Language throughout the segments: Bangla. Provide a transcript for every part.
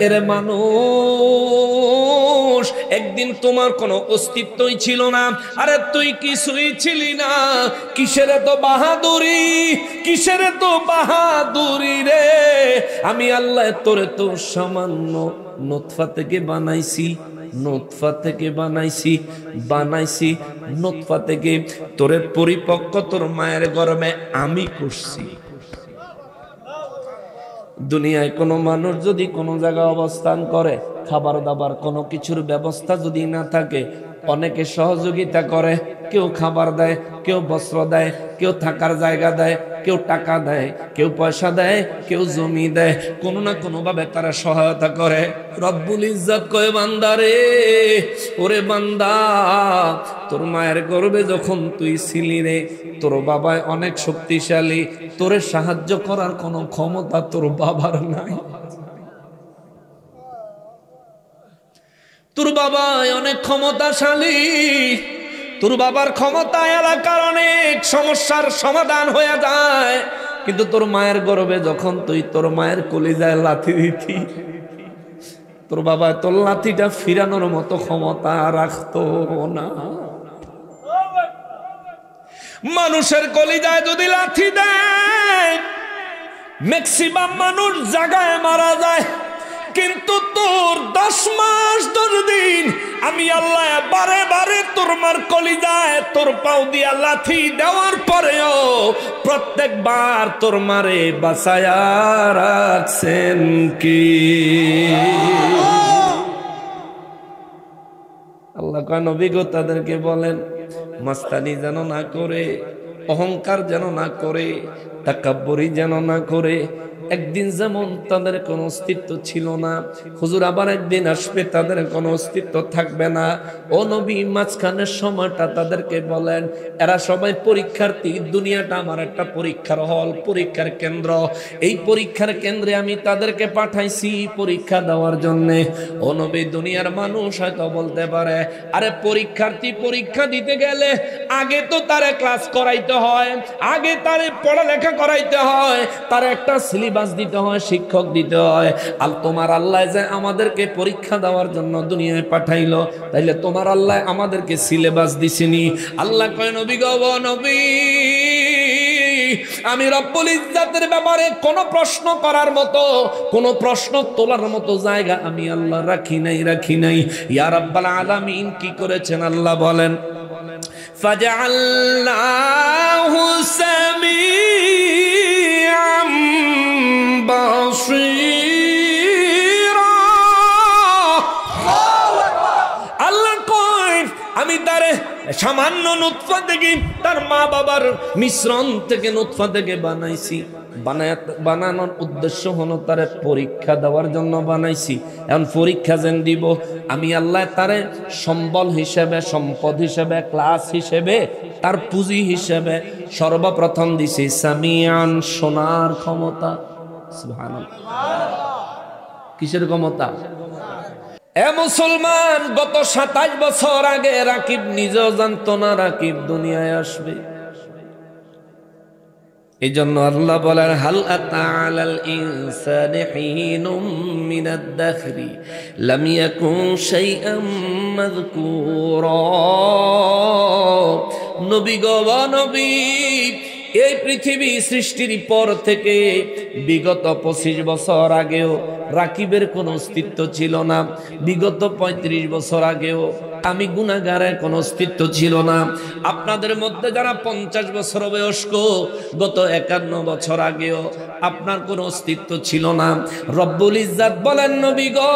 এরে মানুষ, একদিন তোমার কোনো অস্তিত্বই ছিল না। আরে তুই কিছুই ছিলি না। কিসের তো বাহাদুরি, কিসের তো বাহাদুরি রে। আমি আল্লাহ তোরে তো সামান্য নুতফা থেকে বানাইছি, নুতফা থেকে বানাইছি, বানাইছি নুতফা থেকে তোরে পরিপক্ক তোর মায়ের গর্ভে আমি করছি। দুনিয়ায় কোনো মানুষ যদি কোনো জায়গায় অবস্থান করে, খাবার দাবার কোনো কিছুর ব্যবস্থা যদি না থাকে, অনেকে সহযোগিতা করে। কেউ খাবার দেয়, কেউ বস্ত্র দেয়, কেউ থাকার জায়গা দেয়, কেউ টাকা দেয়, কেউ পয়সা দেয়, কেউ জমি দেয়, কোনো না কোনো ভাবে তারা সহায়তা করে। রব্বুল ইজ্জত কয় বান্দারে, ওরে বান্দা, তোর মায়ের গর্ভে যখন তুই ছিলি রে, তোর বাবায় অনেক শক্তিশালী, তোরে সাহায্য করার কোনো ক্ষমতা তোর বাবার নাই। তোর বাবায় অনেক ক্ষমতাশালী, তোর বাবার ক্ষমতা এলাকার অনেক সমস্যার সমাধান হয়ে যায়, কিন্তু তোর মায়ের গর্ভে যখন তুই তোর মায়ের কলিজায় লাথি দিতি, তোর বাবা তোর লাথিটা ফিরানোর মতো ক্ষমতা রাখতো না। মানুষের কলিজায় যদি লাথি দেয়, ম্যাক্সিমাম মানুষ জায়গায় মারা যায়, কিন্তু তোর 10 মাস 10 দিন আমি আল্লাহ বারে বারে তোর মার কলিজায় তোর পাও দিয়া লাথি দেওয়ার পরেও প্রত্যেকবার তোর মারে বাঁচায়া রাখছেন কি? আল্লাহ কয় নবী গো তাদেরকে বলেন মাস্তানি যেন না করে, অহংকার যেন না করে, তাকাব্বুরি যেন না করে। একদিন যেমন তাদের কোনো অস্তিত্ব ছিল না, হুজুর আবার একদিন আসবে তাদের কোনো অস্তিত্ব থাকবে না। ও নবী মাঝখানের সময়টা তাদেরকে বলেন, এরা সবাই পরীক্ষার্থী, দুনিয়াটা আমার একটা পরীক্ষার হল, পরীক্ষার কেন্দ্র। এই পরীক্ষার কেন্দ্রে আমি তাদেরকে পাঠাইছি পরীক্ষা দেওয়ার জন্যে। ও নবী দুনিয়ার মানুষ হয়তো বলতে পারে, আরে পরীক্ষার্থী পরীক্ষা দিতে গেলে আগে তো তারে ক্লাস করাইতে হয়, আগে তারে পড়ালেখা করাইতে হয়, তার একটা সিলেবাস দিতে হয়, শিক্ষক দিতে হয়। আর তোমার আল্লাহ যে আমাদেরকে পরীক্ষা দেওয়ার জন্য দুনিয়ায় পাঠাইলো, তাইলে তোমার আল্লাহ আমাদেরকে সিলেবাস দিছেনি? আল্লাহ কয় নবী গো নবী, আমি রব্বুল ইজ্জতের ব্যাপারে কোনো প্রশ্ন করার মতো, কোনো প্রশ্ন তোলার মতো জায়গা আমি আল্লাহ রাখি নাই, রাখি নাই। ইয়া রাব্বাল আলামিন কি করেছেন আল্লাহ বলেন, ফাজআলনাহু সামিআম বাসীরা। আল্লাহ কয় আমি তারে সামান্য নুতফা থেকে, তার মা বাবার মিশ্রণ থেকে নুতফা থেকে বানাইছি। বানানোর উদ্দেশ্য হলো তারে পরীক্ষা দেওয়ার জন্য বানাইছি। এখন পরীক্ষা যেন দিব, আমি আল্লাহ তারে সম্বল হিসেবে, সম্পদ হিসেবে, ক্লাস হিসেবে, তার পুঁজি হিসেবে সর্বপ্রথম দিছি সামিয়ান, শোনার ক্ষমতা। সুবহানাল্লাহ। কিসের ক্ষমতা? এ মুসলমান, গত 27 বছর আগে রাকিব নিজেও জানতো না রাকিব দুনিয়ায় আসবে। এই জন্য আল্লাহ বলেন, হাল আতা আলাল ইনসানি হিনুম মিনাদ দাহরি লাম ইয়াকুন শাইআম মাযকুরা। নবী গো নবী, এই পৃথিবী সৃষ্টির পর থেকে বিগত 25 বছর আগেও রাকিবের কোনো অস্তিত্ব ছিল না। বিগত 35 বছর আগেও আমি গুনাহগারের কোনো অস্তিত্ব ছিল না। আপনাদের মধ্যে যারা 50 বছর বয়স্ক, গত 51 বছর আগেও আপনার কোনো অস্তিত্ব ছিল না। রব্বুল ইজ্জত বলেন নবী গো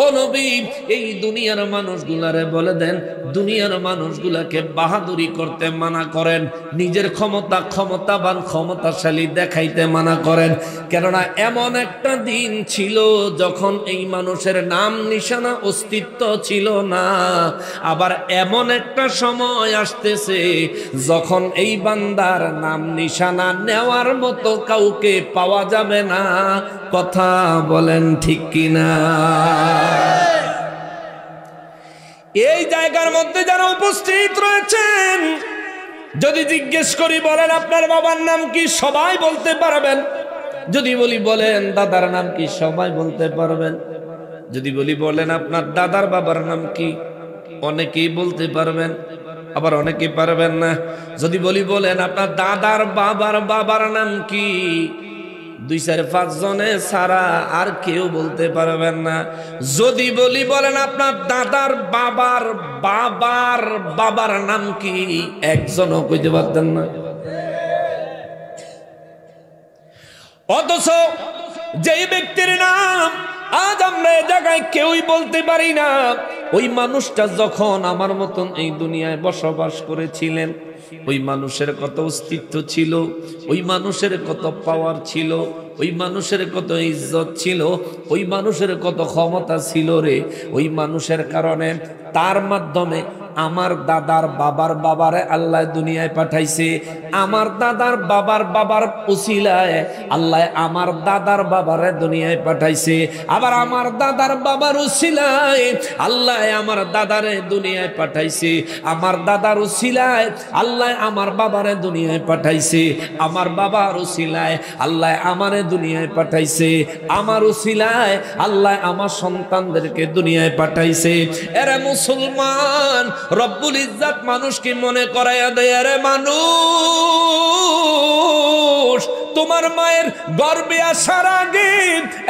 ও নবী, এই দুনিয়ার মানুষগুলারে বলে দেন, দুনিয়ার মানুষগুলাকে বাহাদুরি করতে মানা করেন, নিজের ক্ষমতাবান ক্ষমতাশালী দেখাইতে মানা করেন। কেননা এমন একটা দিন ছিল যখন এই মানুষের নাম নিশানা অস্তিত্ব ছিল না। আবার এমন একটা সময় আসতেছে যখন এই বান্দার নাম নিশানা নেওয়ার মতো কাউকে পাওয়া যাবে না। কথা বলেন ঠিক কিনা? এই জায়গার মধ্যে যারা উপস্থিত রয়েছেন, যদি জিজ্ঞেস করি বলেন আপনার বাবার নাম কি, সবাই বলতে পারবেন। যদি বলি বলেন দাদার নাম কি, সবাই বলতে পারবেন। যদি বলি বলেন আপনার দাদার বাবার নাম কি, অনেকেই বলতে পারবেন, আবার অনেকেই পারবেন না। যদি বলি বলেন আপনার দাদার বাবার বাবার নাম কি, 2-4-5 জনে ছাড়া আর কেউ বলতে পারবেন না। যদি বলি বলেন আপনার দাদার বাবার বাবার বাবার নাম কি, একজনও কইতে পারতেন না। অথচ যেই ব্যক্তির নাম আজ আমরা এই জায়গায় কেউই বলতে পারি না, ওই মানুষটা যখন আমার মতন এই দুনিয়ায় বসবাস করেছিলেন, ওই মানুষের কত অস্তিত্ব ছিল, ওই মানুষের কত পাওয়ার ছিল, ওই মানুষের কত ইজ্জত ছিল, ওই মানুষের কত ক্ষমতা ছিল রে। ওই মানুষের কারণে, তার মাধ্যমে আমার দাদার বাবার বাবারে আল্লাহ দুনিয়ায় পাঠাইছে। আমার দাদার বাবার বাবার উসিলায় আল্লাহ আমার দাদার বাবারে দুনিয়ায় পাঠাইছে। আবার আমার দাদার বাবার উসিলায় আল্লাহ আমার দাদারে দুনিয়ায় পাঠাইছে। আমার দাদার উসিলায় আল্লাহ আমার বাবারে দুনিয়ায় পাঠাইছে। আমার বাবার উসিলায় আল্লাহ আমারে দুনিয়ায় পাঠাইছে। আমার উসিলায় আল্লাহ আমার সন্তানদেরকে দুনিয়ায় পাঠাইছে। এরে মুসলমান, রব্বুল ইজ্জত মানুষকে মনে করাইয়া দেয়, আরে মানুষ, তোমার মায়ের গর্ভে আসার আগে,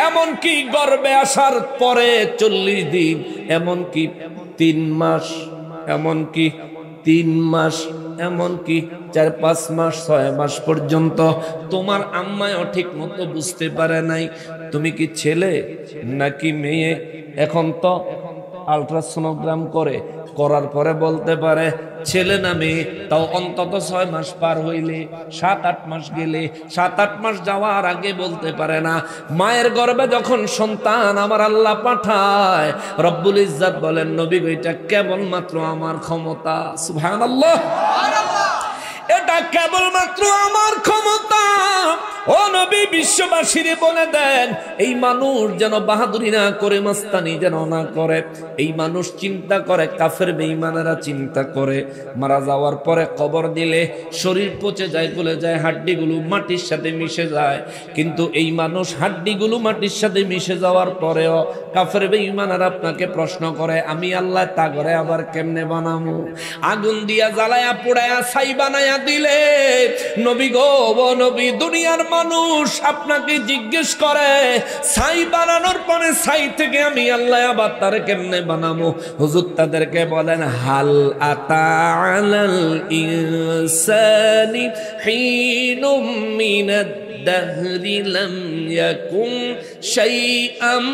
এমনকি গর্ভে আসার পরে 40 দিন, এমনকি 3 মাস, এমনকি 3 মাস, এমনকি 4-5 মাস, 6 মাস পর্যন্ত তোমার আম্মাও ঠিক মতো বুঝতে পারে নাই তুমি কি ছেলে নাকি মেয়ে। এখন তো আলট্রাসোনোগ্রাম করার পরে বলতে পারে ছেলে না মেয়ে। তাও অন্তত 6 মাস পার হইলে, 7-8 মাস গেলে, 7-8 মাস যাওয়ার আগে বলতে পারে না। মায়ের গর্ভে যখন সন্তান আমার আল্লাহ পাঠায়, রব্বুল ইজ্জত বলেন নবী এটা কেবলমাত্র আমার ক্ষমতা। সুবহানাল্লাহ, এটা কেবলমাত্র আমার ক্ষমতা। ও নবী, বিশ্ববাসীরে বলে দেন, এই মানুষ যেন বাহাদুরি না করে, মাস্তানি যেন না করে। এই মানুষ চিন্তা করে, কাফের বেঈমানেরা চিন্তা করে, মারা যাওয়ার পরে কবর দিলে শরীর পচে যায়, গলে যায়, হাড্ডিগুলো মাটির সাথে মিশে যায়। কিন্তু এই মানুষ হাড্ডিগুলো মাটির সাথে মিশে যাওয়ার পরেও কাফের বেঈমানেরা আপনাকে প্রশ্ন করে, আমি আল্লাহ তা করে আবার কেমনে বানামু? আগুন দিয়া জ্বালায়া পোড়ায়া ছাই বানায়া দিলে, নবী গো, ও নবী, দুনিয়ার মানুষ আপনাকে জিজ্ঞেস করে, ছাই বানানোর পরে ছাই থেকে আমি আল্লাহ আবার তার কেমনে বানাবো? হুজুর তাদেরকে বলেন, হাল আতা আলাল ইনসানি হিনুম মিনাদ দাহরি লাম ইয়াকুন শাইআম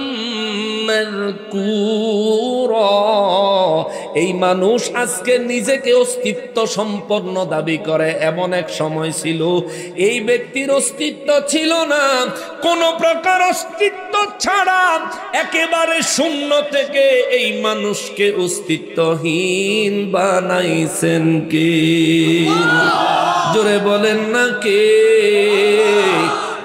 মাযকুরা। এই মানুষ আজকে নিজেকে অস্তিত্ব সম্পন্ন দাবি করে, এমন এক সময় ছিল এই ব্যক্তির অস্তিত্ব ছিল না। কোন প্রকার অস্তিত্ব ছাড়া একেবারে শূন্য থেকে এই মানুষকে অস্তিত্বহীন বানাইছেন কে? জোরে বলেন না কে?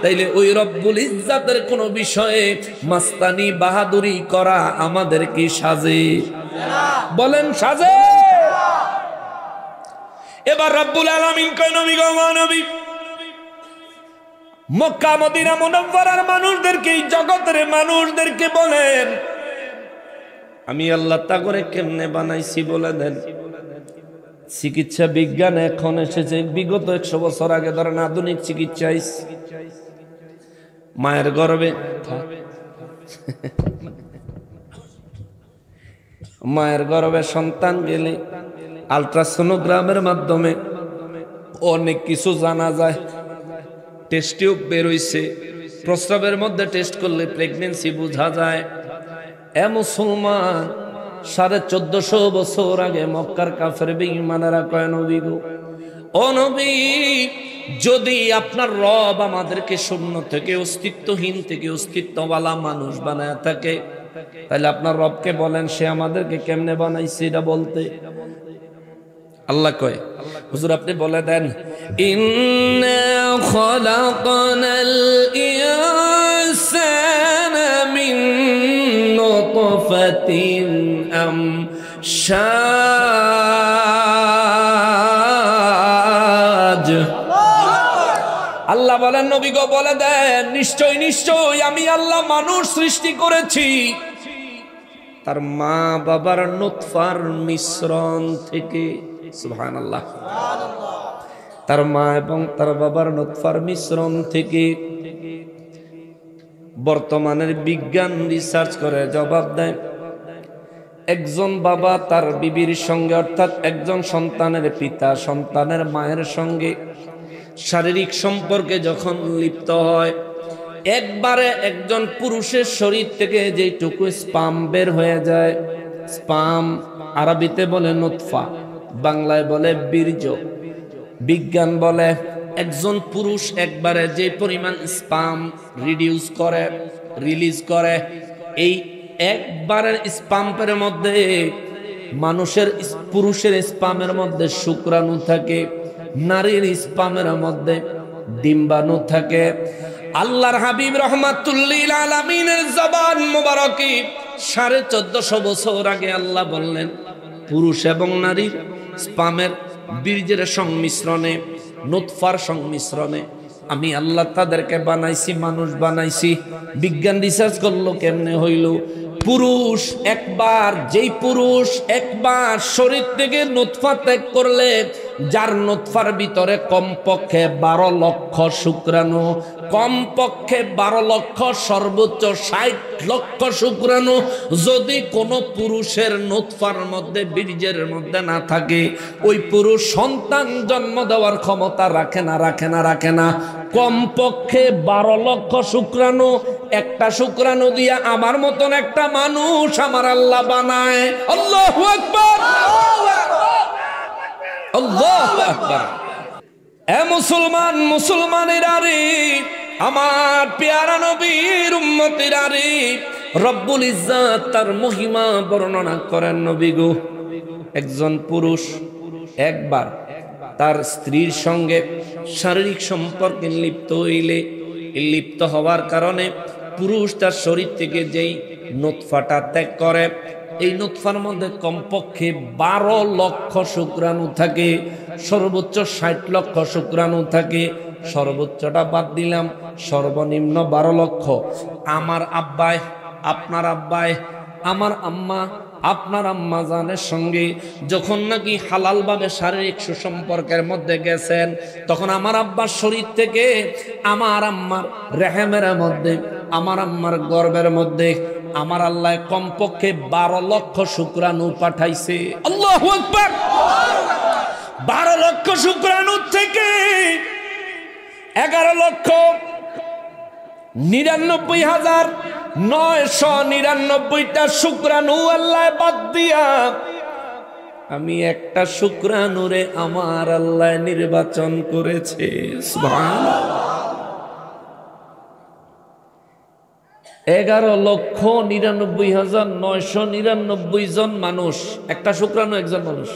তাইলে ওই রব্বুল ইজ্জাতের কোন বিষয়ে মাস্তানি বাহাদুরি করা আমাদের কি সাজে? বলেন সাজে? এবার রব্বুল আলামিন কয়, নবী গো, নবী, মক্কা মদিনা মুনাওয়ারার মানুষদেরকে, এই জগতের মানুষদেরকে বলেন, আমি আল্লাহ তা করে কেমনে বানাইছি বলে দেন। চিকিৎসা বিজ্ঞান এখন এসেছে, বিগত 100 বছর আগে ধরেন আধুনিক চিকিৎসা, মায়ের গর্ভে মায়ের গর্ভে সন্তান গেলে আলট্রাসোনোগ্রামের মাধ্যমে অনেক কিছু জানা যায়। টেস্ট টিউব বের হইছে, প্রস্রাবের মধ্যে টেস্ট করলে প্রেগন্যান্সি বোঝা যায়। এ মুসলমান, 1450 বছর আগে মক্কার কাফের বেঈমানেরা কয়, নবী গো, ও নবী, যদি আপনার রব আমাদেরকে শূন্য থেকে, অস্তিত্বহীন থেকে অস্তিত্বওয়ালা মানুষ বানায় থাকে, তাহলে আপনার রবকে বলেন সে আমাদেরকে কেমনে বানাইছে এটা বলতে। আল্লাহ কয়, হুজুর আপনি বলে দেন, ইন্না খালাকনাল ইনসানা মিন নুতফাতিন আমশাজ। আল্লাহ বলেন, নবী গো বলে দেন, নিশ্চয় নিশ্চয় আমি আল্লাহ মানুষ সৃষ্টি করেছি তার মা বাবার নুতফার মিশ্রণ থেকে। সুবহানাল্লাহ। তার মা এবং তার বাবার নুতফার মিশ্রণ থেকে। বর্তমানের বিজ্ঞান রিসার্চ করে জবাব দেয়, একজন বাবা তার বিবির সঙ্গে, অর্থাৎ একজন সন্তানের পিতা সন্তানের মায়ের সঙ্গে শারীরিক সম্পর্কে যখন লিপ্ত হয়, একবারে একজন পুরুষের শরীর থেকে যেটুকু স্পাম বের হয়ে যায়, স্পাম আরবিতে বলে নুতফা, বাংলায় বলে বীর্য। বিজ্ঞান বলে একজন পুরুষ একবারে যে পরিমাণ স্পাম রিলিজ করে, এই একবারের স্পামের মধ্যে পুরুষের স্পামের মধ্যে শুক্রাণু থাকে, নারীর স্পামের মধ্যে ডিম্বাণু থাকে। আল্লাহর হাবিব রাহমাতুল্লিল আলামিনের জবান মোবারকে 1450 বছর আগে আল্লাহ বললেন, পুরুষ এবং নারীর স্পামের বীর্যের সংমিশ্রণে, নুতফার সংমিশ্রণে আমি আল্লাহ তাদেরকে বানাইছি, মানুষ বানাইছি। বিজ্ঞান রিসার্চ করলো কেমনে হইল, যেই পুরুষ একবার শরীর থেকে নুতফা ত্যাগ করলে, যার নুতফার ভিতরে কমপক্ষে 12 লক্ষ শুক্রাণু, কমপক্ষে 12 লক্ষ, সর্বোচ্চ 60 লক্ষ শুক্রাণু যদি কোনো পুরুষের নুতফার মধ্যে, বীর্যের মধ্যে না থাকে, ওই পুরুষ সন্তান জন্ম দেওয়ার ক্ষমতা রাখে না। কমপক্ষে 12 লক্ষ শুক্রাণু, একটা শুক্রাণু দিয়া আমার মতন একটা মানুষ আমার আল্লাহ বানায়। আল্লাহু আকবার, আল্লাহু আকবার। এ মুসলমানেরা রে, আমার পেয়ারা নবীর উম্মতেরা রে, রব্বুল ইজ্জত তার মহিমা বর্ণনা করেন। নবী গো, একজন পুরুষ একবার তার স্ত্রীর সঙ্গে শারীরিক সম্পর্কে লিপ্ত হওয়ার কারণে পুরুষ তার শরীর থেকে যেই নুতফাটা ত্যাগ করে, এই নুতফার মধ্যে কমপক্ষে 12 লক্ষ শুক্রাণু থাকে, সর্বোচ্চ 60 লক্ষ শুক্রাণু থাকে। সর্বোচ্চটা বাদ দিলাম, সর্বনিম্ন 12 লক্ষ। আমার আব্বাই, আপনার আব্বাই, আমার আম্মা, আপনার আম্মা জানের সঙ্গে যখন নাকি হালাল ভাবে শারীরিক সুসম্পর্কের মধ্যে গেছেন, তখন আমার আব্বার শরীর থেকে আমার আম্মার রেহেমের মধ্যে, আমার আম্মার গর্ভের মধ্যে আমার আল্লাহ কমপক্ষে 12 লক্ষ শুক্রাণু পাঠাইছে। আল্লাহু আকবার। 12 লক্ষ শুক্রাণু থেকে 11,99,999টা শুক্রাণু আল্লাহ বাদ দিয়া আমি একটা শুক্রাণুরে আমার আল্লাহ নির্বাচন করেছে। সুবহানাল্লাহ। 11,99,999 জন মানুষ, একটা শুক্রাণু একজন মানুষ।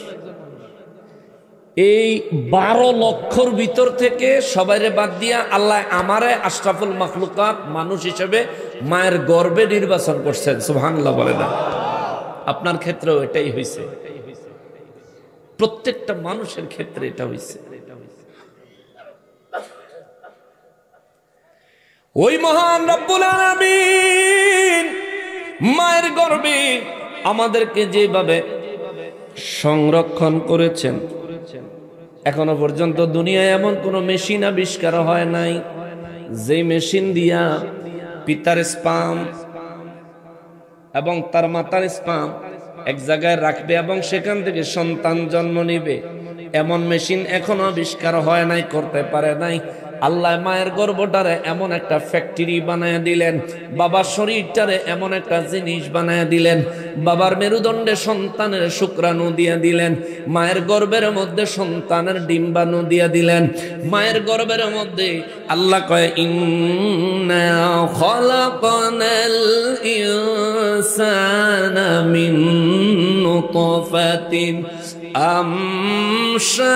এই 12 লক্ষর ভিতর থেকে সবাইরে বাদ দিয়া আল্লাহ আমারে আশরাফুল মাখলুকাত মানুষ হিসেবে মায়ের গর্ভে নির্বাচন করছেন। সুবহানাল্লাহ বলে না? আপনার ক্ষেত্রেও এটাই হয়েছে, প্রত্যেকটা মানুষের ক্ষেত্রে এটা হয়েছে। ওই মহান রব্বুল আলামিন মায়ের গর্ভে আমাদেরকে যেভাবে সংরক্ষণ করেছেন, এখনো পর্যন্ত দুনিয়ায় এমন কোন মেশিন আবিষ্কার হয় নাই যে মেশিন দিয়া পিতার স্পাম এবং তার মাতার স্পাম এক জায়গায় রাখবে এবং সেখান থেকে সন্তান জন্ম নিবে। এমন মেশিন এখনো আবিষ্কার হয় নাই, করতে পারে নাই। আল্লাহ মায়ের গর্ভটারে এমন একটা ফ্যাক্টরি বানায় দিলেন, বাবার শরীরটারে এমন একটা জিনিস বানায় দিলেন, বাবার মেরুদণ্ডে সন্তানের শুক্রাণু দিয়ে দিলেন, মায়ের গর্ভের মধ্যে সন্তানের ডিম্বাণু দিয়ে দিলেন। মায়ের গর্ভের মধ্যে আল্লাহ কয়, ইন্না খালাকনাল ইনসানা মিন নুতফাতিন আমশাজ।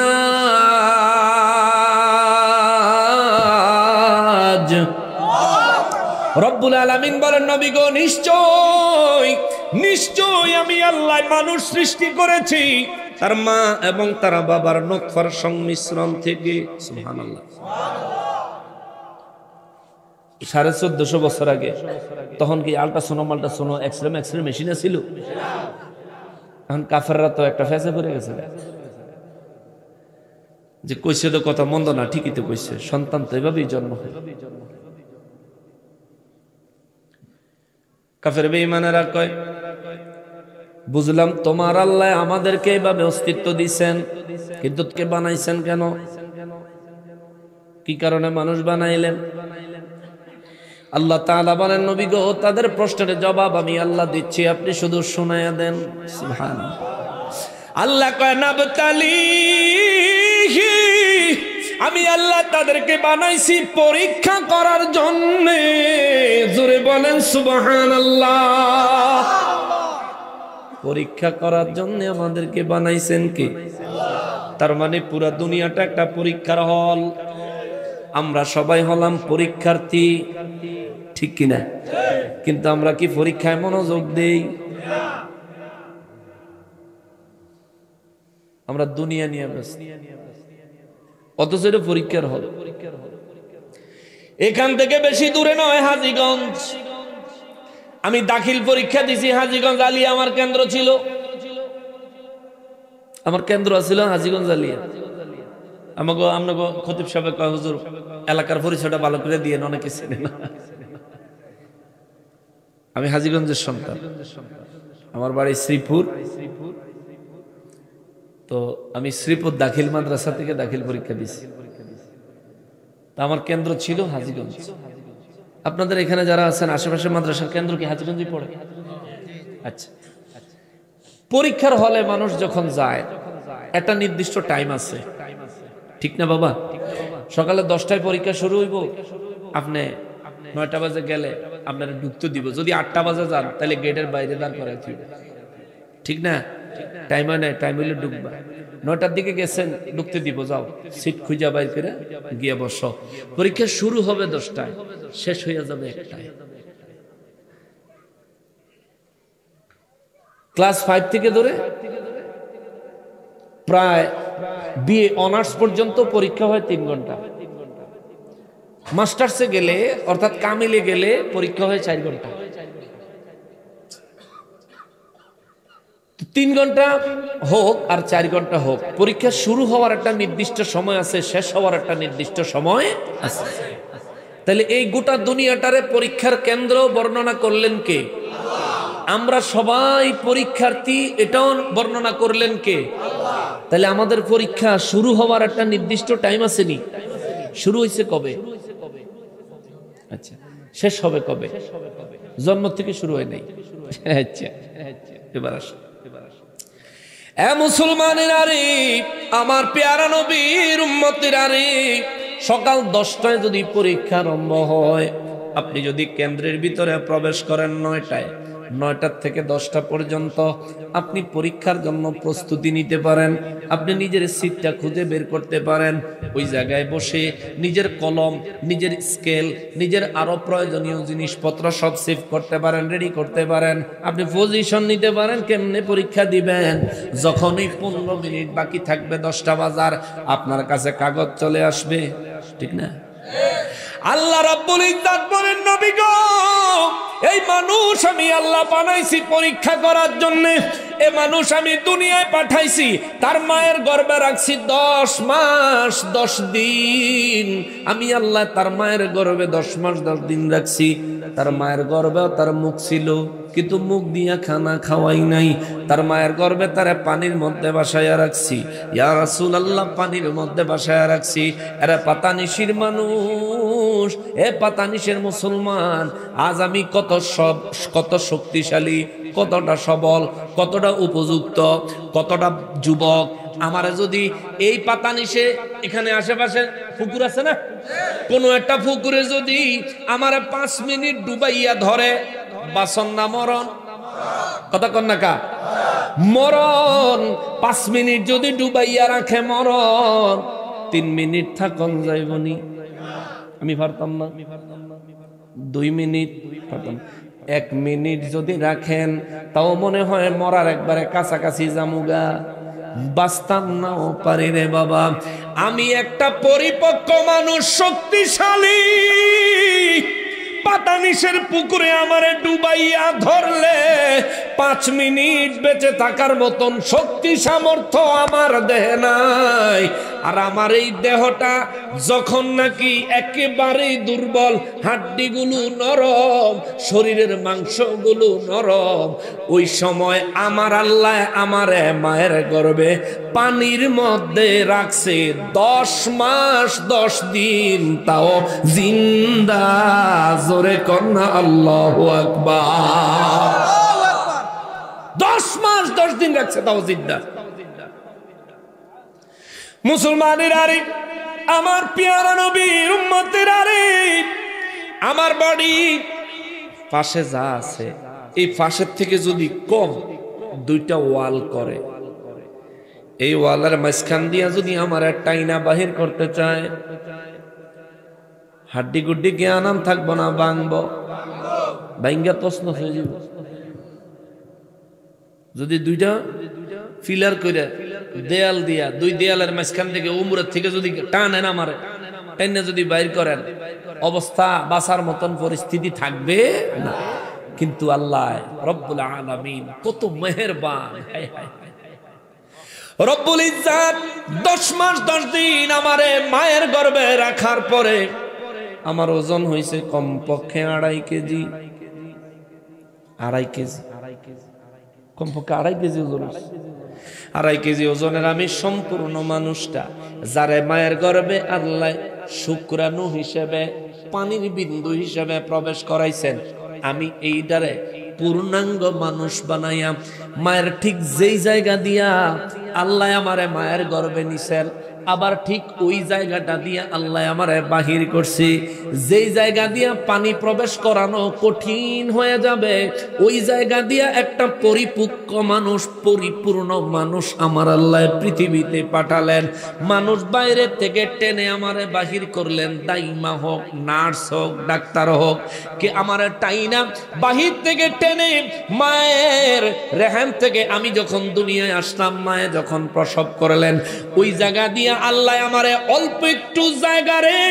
রব্বুল আলামিন বলেন, নবী গো, নিশ্চয় আমি আল্লাহ মানুষ সৃষ্টি করেছি তার মা এবং তার বাবার নুতফার সংমিশ্রণ থেকে। সুবহানাল্লাহ। 1450 বছর আগে তখন কি আল্ট্রাসোনো এক্সরে মেশিনে ছিল? এখন কাফেররা তো একটা ফেসে পড়ে গেছে যে কইছে তো কথা মন্দ না, ঠিকই তো কইছে, সন্তান তো এভাবেই জন্ম হয়। কাফের বেঈমানেরা কয় বুঝলাম তোমার আল্লাহ আমাদেরকে এইভাবে অস্তিত্ব দিছেন, কিন্তু কে বানাইছেন কেন? কি কারণে মানুষ বানাইলেন? আল্লাহ তাআলা বলেন নবী গো, তাদের প্রশ্নের জবাব আমি আল্লাহ দিচ্ছি, আপনি শুধু শুনাইয়া দেন। সুবহানাল্লাহ। আল্লাহ কয় নাবতালিহি, আমি আল্লাহ তাদেরকে বানাইছি পরীক্ষা করার জন্য। জোরে বলেন সুবহানাল্লাহ। পরীক্ষা করার জন্য আমাদেরকে বানাইছেন কে? তার মানে পুরা দুনিয়াটা একটা পরীক্ষার হল। আমরা সবাই হলাম পরীক্ষার্থী, ঠিক কিনা? কিন্তু আমরা কি পরীক্ষায় মনোযোগ দেই? আমরা দুনিয়া নিয়ে ব্যস্ত, অথচ এটা পরীক্ষার হল। এখান থেকে বেশি দূরে নয় হাজীগঞ্জ। আমি দাখিল পরীক্ষা দিছি হাজীগঞ্জ আলিয়া, আমার কেন্দ্র ছিল, আমার কেন্দ্র ছিল হাজীগঞ্জ আলিয়া। আমাকে আপনাকে খতিব সাহেব কয় হুজুর এলাকার পরিচয়টা ভালো করে দিয়ে, অনেকে চিনে না। আমি হাজীগঞ্জের সন্তান, আমার বাড়ি শ্রীপুর। তো আমি শ্রীপুর দাখিল মাদ্রাসা থেকে দাখিল পরীক্ষা দিছি। আমার কেন্দ্র ছিল হাজীগঞ্জ। আপনাদের এখানে যারা আছেন আশেপাশে মাদ্রাসার কেন্দ্র কি হাজীগঞ্জই পড়ে? আচ্ছা, পরীক্ষার হলে মানুষ যখন যায় একটা নির্দিষ্ট টাইম আছে, ঠিক না বাবা? সকালে 10টায় পরীক্ষা শুরু হইব, আপনি 9টা বাজে গেলে আপনার ঢুকতে দিব। যদি 8টা বাজে যান তাহলে গেটের বাইরে দাঁড় করাই দিব, ঠিক না? টাইম হয় নাই, টাইম হইলে ঢুকবা। 9টার দিকে গেছেন, ঢুকতে দিব, যাও সিট খুঁজা বাইর করে গিয়ে বসো। পরীক্ষা শুরু হবে 10টায়, শেষ হইয়া যাবে 1টায়। ক্লাস 5 থেকে ধরে প্রায় বিএ অনার্স পর্যন্ত পরীক্ষা হয় 3 ঘন্টা। মাস্টার্সে গেলে অর্থাৎ কামিলে গেলে পরীক্ষা হয় 4 ঘন্টা। 3 ঘন্টা হোক আর 4 ঘন্টা হোক, পরীক্ষা শুরু হওয়ার একটা নির্দিষ্ট সময় আছে, শেষ হওয়ার একটা নির্দিষ্ট সময় আছে। তাহলে এই গোটা দুনিয়াটারে পরীক্ষার কেন্দ্র বর্ণনা করলেন কে? আমরা সবাই পরীক্ষার্থী, এটাও বর্ণনা করলেন কে? তাহলে আমাদের পরীক্ষা শুরু হওয়ার একটা নির্দিষ্ট টাইম আছে নি? শুরু হয়েছে কবে? আচ্ছা, শেষ হবে কবে? জন্ম থেকে শুরু হয় নাই। আচ্ছা, এবার আসো। এ মুসলমানেরা রে, আমার পেয়ারা নবীর উম্মতেরা রে, সকাল 10টায় যদি পরীক্ষা আরম্ভ হয়, আপনি যদি কেন্দ্রের ভিতরে প্রবেশ করেন 9টায়, 9টার থেকে 10টা পর্যন্ত আপনি পরীক্ষার জন্য প্রস্তুতি নিতে পারেন। আপনি নিজের সিটটা খুঁজে বের করতে পারেন, ওই জায়গায় বসে নিজের কলম, নিজের স্কেল, নিজের আরো প্রয়োজনীয় জিনিসপত্র সব সেভ করতে পারেন, রেডি করতে পারেন। আপনি পজিশন নিতে পারেন কেমনে পরীক্ষা দিবেন। যখনই 15 মিনিট বাকি থাকবে 10টা বাজার, আপনার কাছে কাগজ চলে আসবে, ঠিক না? আল্লাহ রাব্বুল ইজ্জত বলেন নবী গো, এই মানুষ আমি আল্লাহ বানাইছি পরীক্ষা করার জন্য। এ মানুষ আমি দুনিয়ায় পাঠাইছি, তার মায়ের গর্ভে রাখছি 10 মাস 10 দিন। আমি আল্লাহ তার মায়ের গর্ভে 10 মাস 10 দিন রাখছি। তার মায়ের গর্ভেও তার মুখ ছিল, কিন্তু মুখ দিয়া খানা খাওয়াই নাই। তার মায়ের গর্ভে তারে পানির মধ্যে বাসায়া রাখছি। ইয়া রাসূলুল্লাহ, পানির মধ্যে বাসায়া রাখছি। এরা পাতানিশির মানুষ, এ পাতানিশের মুসলমান, আজ আমি কত শক্তিশালী, কতটা সবল, কতটা উপযুক্ত, কতটা যুবক। আমারে যদি এই পাতানিশে, এখানে আশেপাশে পুকুর আছে না, কোন একটা পুকুরে যদি আমারে 5 মিনিট ডুবাইয়া ধরে, বাসন না মরণ? কথা কন না কা? মরণ। 5 মিনিট যদি ডুবাইয়া রাখে মরণ। 3 মিনিট থাকন যাইবনি? আমি পারতাম না। 2 মিনিট পারতাম। 1 মিনিট যদি রাখেন তাও মনে হয় মরার একবারে কাছাকাছি জামুগা, বাঁচতাম নাও পারি রে বাবা। আমি একটা পরিপক্ক মানুষ, শক্তিশালী, পাতানিশের পুকুরে আমারে ডুবাইয়া ধরলে 5 মিনিট বেঁচে থাকার মতন শক্তি সামর্থ্য আমার দেহে নাই। আর আমার এই দেহটা যখন নাকি একেবারেই দুর্বল, হাড্ডিগুলো নরম, শরীরের মাংসগুলো নরম, ওই সময় আমার আল্লাহ আমারে মায়ের গর্ভে পানির মধ্যে রাখছে 10 মাস 10 দিন, তাও জিন্দা। জোরে কন্যা আল্লাহু আকবার। 10 মাস 10 দিন রাখছে, তাও জিন্দা। মুসলমানের আরে, আমার পেয়ারা নবীর উম্মতের আরে, আমার বাড়ি পাশে যা আছে এই পাশের থেকে যদি কম 2টা ওয়াল করে, এই ওয়ালের মাঝখান দিয়া যদি আমার টাইনা বাহির করতে চায়, হাড্ডি গুড্ডি জ্ঞান থাকবো না, ভাঙবো, ভাঙ্গা তছনছ হয়ে যাব। যদি 2টা ফিলার করে দেয়াল দিয়া 2 দেয়ালের মাঝখান থেকে উমরের থেকে যদি টানেন, আমারে টাইনা যদি বাইর করেন, অবস্থা বাঁচার মতন পরিস্থিতি থাকবে না। কিন্তু আল্লাহ রব্বুল আলামিন কত মেহেরবান, রব্বুল ইজ্জত 10 মাস 10 দিন আমারে মায়ের গর্ভে রাখার পরে আমার ওজন হয়েছে কমপক্ষে 2.5 কেজি। 2.5 কেজি, কমপক্ষে 2.5 কেজি ওজন। 2.5 কেজি ওজনের আমি সম্পূর্ণ মানুষটা, যারে মায়ের গর্ভে আল্লাহ শুক্রাণু হিসেবে, পানির বিন্দু হিসেবে প্রবেশ করাইছেন, আমি এইটারে পূর্ণাঙ্গ মানুষ বানাইয়া মায়ের ঠিক যেই জায়গা দিয়া আল্লাহ আমারে মায়ের গর্ভে নিছেন, আবার ঠিক ওই জায়গাটা দিয়ে আল্লাহ আমারে বাহির করছি। যেই জায়গা দিয়া পানি প্রবেশ করানো কঠিন হয়ে যাবে, ওই জায়গা দিয়া একটা পরিপক্ক মানুষ, পরিপূর্ণ মানুষ আমার আল্লাহ পৃথিবীতে পাঠালেন। মানুষ বাইরে থেকে টেনে আমারে বাহির করলেন, দাইমা হোক, নার্স হোক, ডাক্তার হোক, কে আমারে টাইনা বাহির থেকে টেনে মায়ের রেহেম থেকে আমি যখন দুনিয়ায় আসলাম, মায়ে যখন প্রসব করলেন, ওই জায়গা দিয়ে আল্লাহ আমারে অল্প একটু জায়গা রে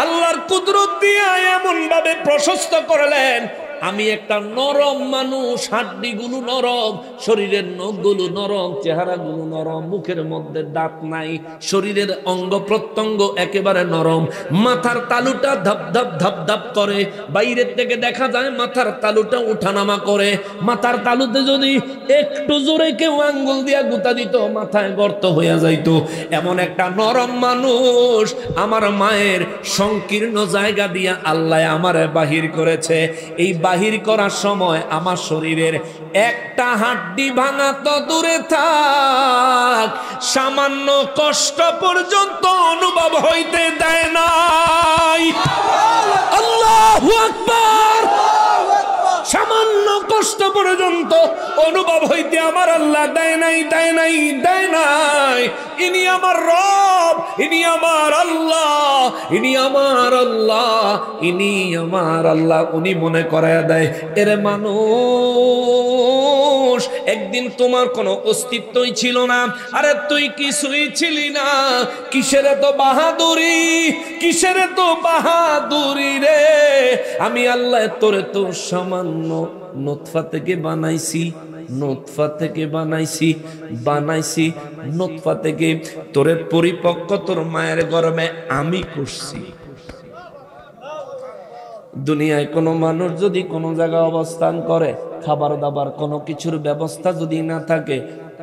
আল্লাহর কুদরত দিয়া এমন ভাবে প্রশস্ত করলেন, আমি একটা নরম মানুষ, হাড্ডিগুলো নরম, শরীরের নখগুলো নরম, চেহারাগুলো নরম, মুখের মধ্যে দাঁত নাই, শরীরের অঙ্গ প্রত্যঙ্গ একেবারে নরম, মাথার তালুটা ধাপ ধাপ ধাপ ধাপ করে, বাইরের থেকে দেখা যায় মাথার তালুটা উঠানামা করে। মাথার তালুতে যদি একটু জোরে কেউ আঙ্গুল দিয়া গুতা দিত, মাথায় গর্ত হয়ে যাইতো। এমন একটা নরম মানুষ আমার মায়ের সংকীর্ণ জায়গা দিয়া আল্লাহ আমারে বাহির করেছে। এই বাহির করার সময় আমার শরীরের একটা হাড্ডি ভাঙা তো দূরে থাক, সামান্য কষ্ট পর্যন্ত অনুভব হইতে দেয় নাই। আল্লাহু আকবার। সামান্য কষ্ট পর্যন্ত অনুভব হইতে আমার আল্লাহ দেয় নাই, দেয় নাই, দেয় নাই। ইনি আমার রব, ইনি আমার আল্লাহ, ইনি আমার আল্লাহ, ইনি আমার আল্লাহ। উনি মনে করায় দেয়, এরে মানুষ, একদিন তোমার কোনো অস্তিত্বই ছিল না, আরে তুই কিছুই ছিলি না, কিসের তো বাহাদুরি, কিসের তো বাহাদুরি রে। আমি আল্লাহ তোরে তো সামান্য নুতফা থেকে বানাইছি, নুতফা থেকে বানাইছি, বানাইছি নুতফা থেকে তোরে পরিপক্ক তোর মায়ের গর্ভে আমি করছি। দুনিয়ায় কোনো মানুষ যদি কোনো জায়গায় অবস্থান করে, খাবার দাবার কোনো কিছুর ব্যবস্থা যদি না থাকে,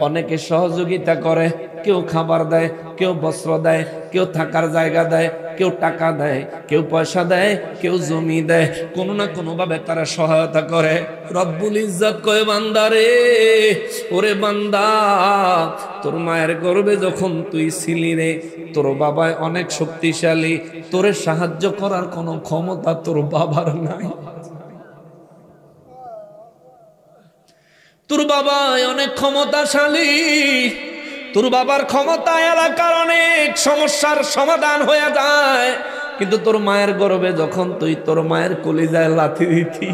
অনেকে সহযোগিতা করে, কেউ খাবার দেয়, কেউ বস্ত্র দেয়, কেউ থাকার জায়গা দেয়, কেউ টাকা দেয়, কেউ পয়সা দেয়, কেউ জমি দেয়, কোনো না কোনো ভাবে তারা সহায়তা করে। রব্বুল ইজ্জত কয়, বান্দা রে, ওরে বান্দা, তোর মায়ের গর্ভে যখন তুই ছিলি রে, তোর বাবা অনেক শক্তিশালী, তোরে সাহায্য করার কোনো ক্ষমতা তোর বাবার নাই। তোর বাবা অনেক ক্ষমতাশালী, তোর বাবার ক্ষমতা এলাকার অনেক সমস্যার সমাধান হয়ে যায়, কিন্তু তোর মায়ের গর্ভে যখন তুই তোর মায়ের কলিজায় লাথি দিতি,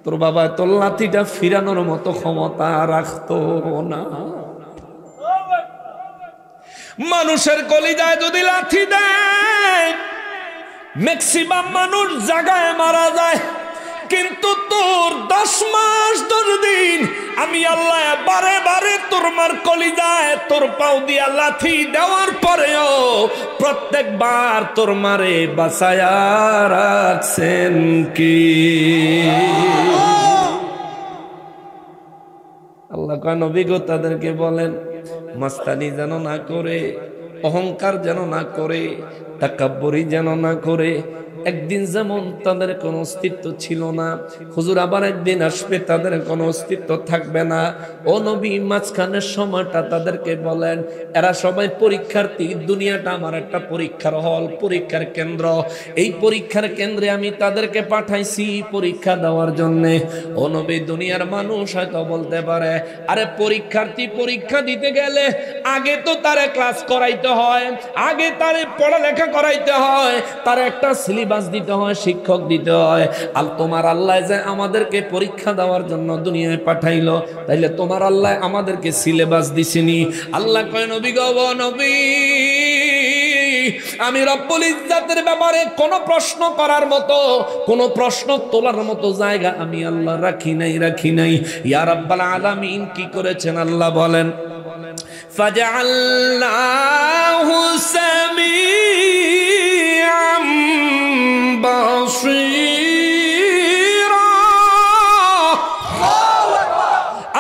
তোর বাবা তোর লাথিটা ফিরানোর মতো ক্ষমতা রাখতো না। মানুষের কলিজায় যদি লাথি দেয়, ম্যাক্সিমাম মানুষ জায়গায় মারা যায়, কিন্তু তোর 10 মাস 10 দিন আমি আল্লাহ বারে বারে তোর মার কলিজায় তোর পাও দিয়া লাথি দেওয়ার পরেও প্রত্যেকবার তোর মারে বাঁচায়া রাখছেন কি? আল্লাহ কয় নবী গো তাদেরকে বলেন মাস্তানি যেন না করে, অহংকার যেন না করে, তাকাব্বুরি যেন না করে। একদিন যেমন তাদের কোনো অস্তিত্ব ছিল না, হুজুর আবার একদিন আসবে তাদের কোনো অস্তিত্ব থাকবে না। ও নবী মাঝখানের সময়টা তাদেরকে বলেন এরা সবাই পরীক্ষার্থী, দুনিয়াটা আমার একটা পরীক্ষার হল, পরীক্ষার কেন্দ্র। এই পরীক্ষার কেন্দ্রে আমি তাদেরকে পাঠাইছি পরীক্ষা দেওয়ার জন্যে। ও নবী দুনিয়ার মানুষ হয়তো বলতে পারে আরে পরীক্ষার্থী পরীক্ষা দিতে গেলে আগে তো তারে ক্লাস করাইতে হয়, আগে তারে পড়ালেখা করাইতে হয়, তার একটা সিলেবাস দিতে হয়, শিক্ষক দিতে হয়। আর তোমার আল্লাহ যে আমাদেরকে পরীক্ষা দেওয়ার জন্য দুনিয়ায় পাঠাইলো, তাইলে তোমার আল্লাহ আমাদেরকে সিলেবাস দিছেনি? আল্লাহ কয় নবী গো নবী আমি রব্বুল ইজ্জাতের ব্যাপারে কোনো প্রশ্ন করার মতো, কোনো প্রশ্ন তোলার মতো জায়গা আমি আল্লাহ রাখি নাই। ইয়া রাব্বাল আলামিন কি করেছেন আল্লাহ বলেন ফাজআলনাহু সামিআম বাসীরা।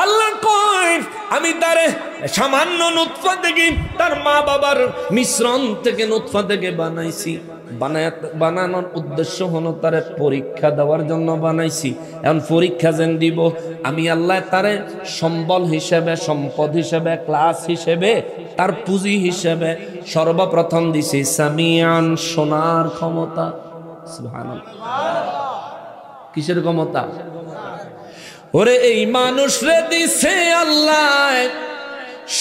আল্লাহ কয় আমি তারে সামান্য নুতফা থেকে, তার মা বাবার মিশ্রণ থেকে নুতফা থেকে বানাইছি। বানানোর উদ্দেশ্য হলো তারে পরীক্ষা দেওয়ার জন্য বানাইছি। এখন পরীক্ষা যেন দিব আমি আল্লাহ তারে সম্বল হিসেবে, সম্পদ হিসেবে, ক্লাস হিসেবে, তার পুঁজি হিসেবে সর্বপ্রথম দিছি সামিয়ান, শোনার ক্ষমতা। সুবহানাল্লাহ। কিসের ক্ষমতা? ওরে এই মানুষ রে দিছে আল্লাহ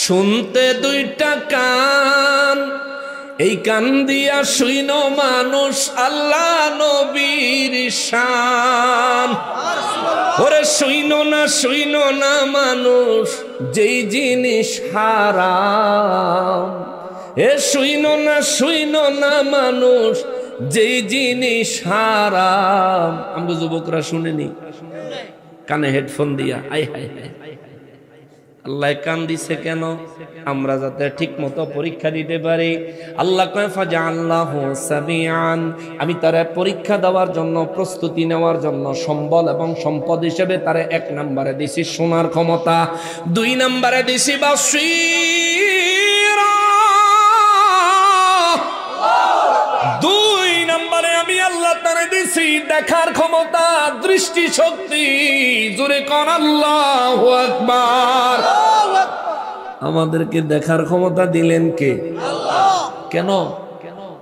শুনতে 2টা কান, এই কান দিয়া শুইন মানুষ আল্লাহ নবীর শান। ওরে শুইন না মানুষ যেই জিনিস হারাম, এ শুইন না মানুষ যেই জিনিস হারাম। আমরা যুবকরা শুনেনি কানে হেডফোন দিয়া, আয় হায় হায় আল্লাহ কান দিছে কেন? আমরা যাতে ঠিক মতো পরীক্ষা দিতে পারি। আল্লাহ কয় ফাজআলনাহু সামিআন, আমি তারে পরীক্ষা দেওয়ার জন্য, প্রস্তুতি নেওয়ার জন্য সম্বল এবং সম্পদ হিসেবে তারে 1 নম্বরে দিছি শোনার ক্ষমতা, 2 নম্বরে দিছি বাসীরা, 2 নম্বরে আমি আল্লাহ তারে দিছি দেখার ক্ষমতা, দৃষ্টি শক্তি। জোরে কোন আল্লাহু আকবার। আমাদেরকে দেখার ক্ষমতা দিলেন কে? আল্লাহ। কেন?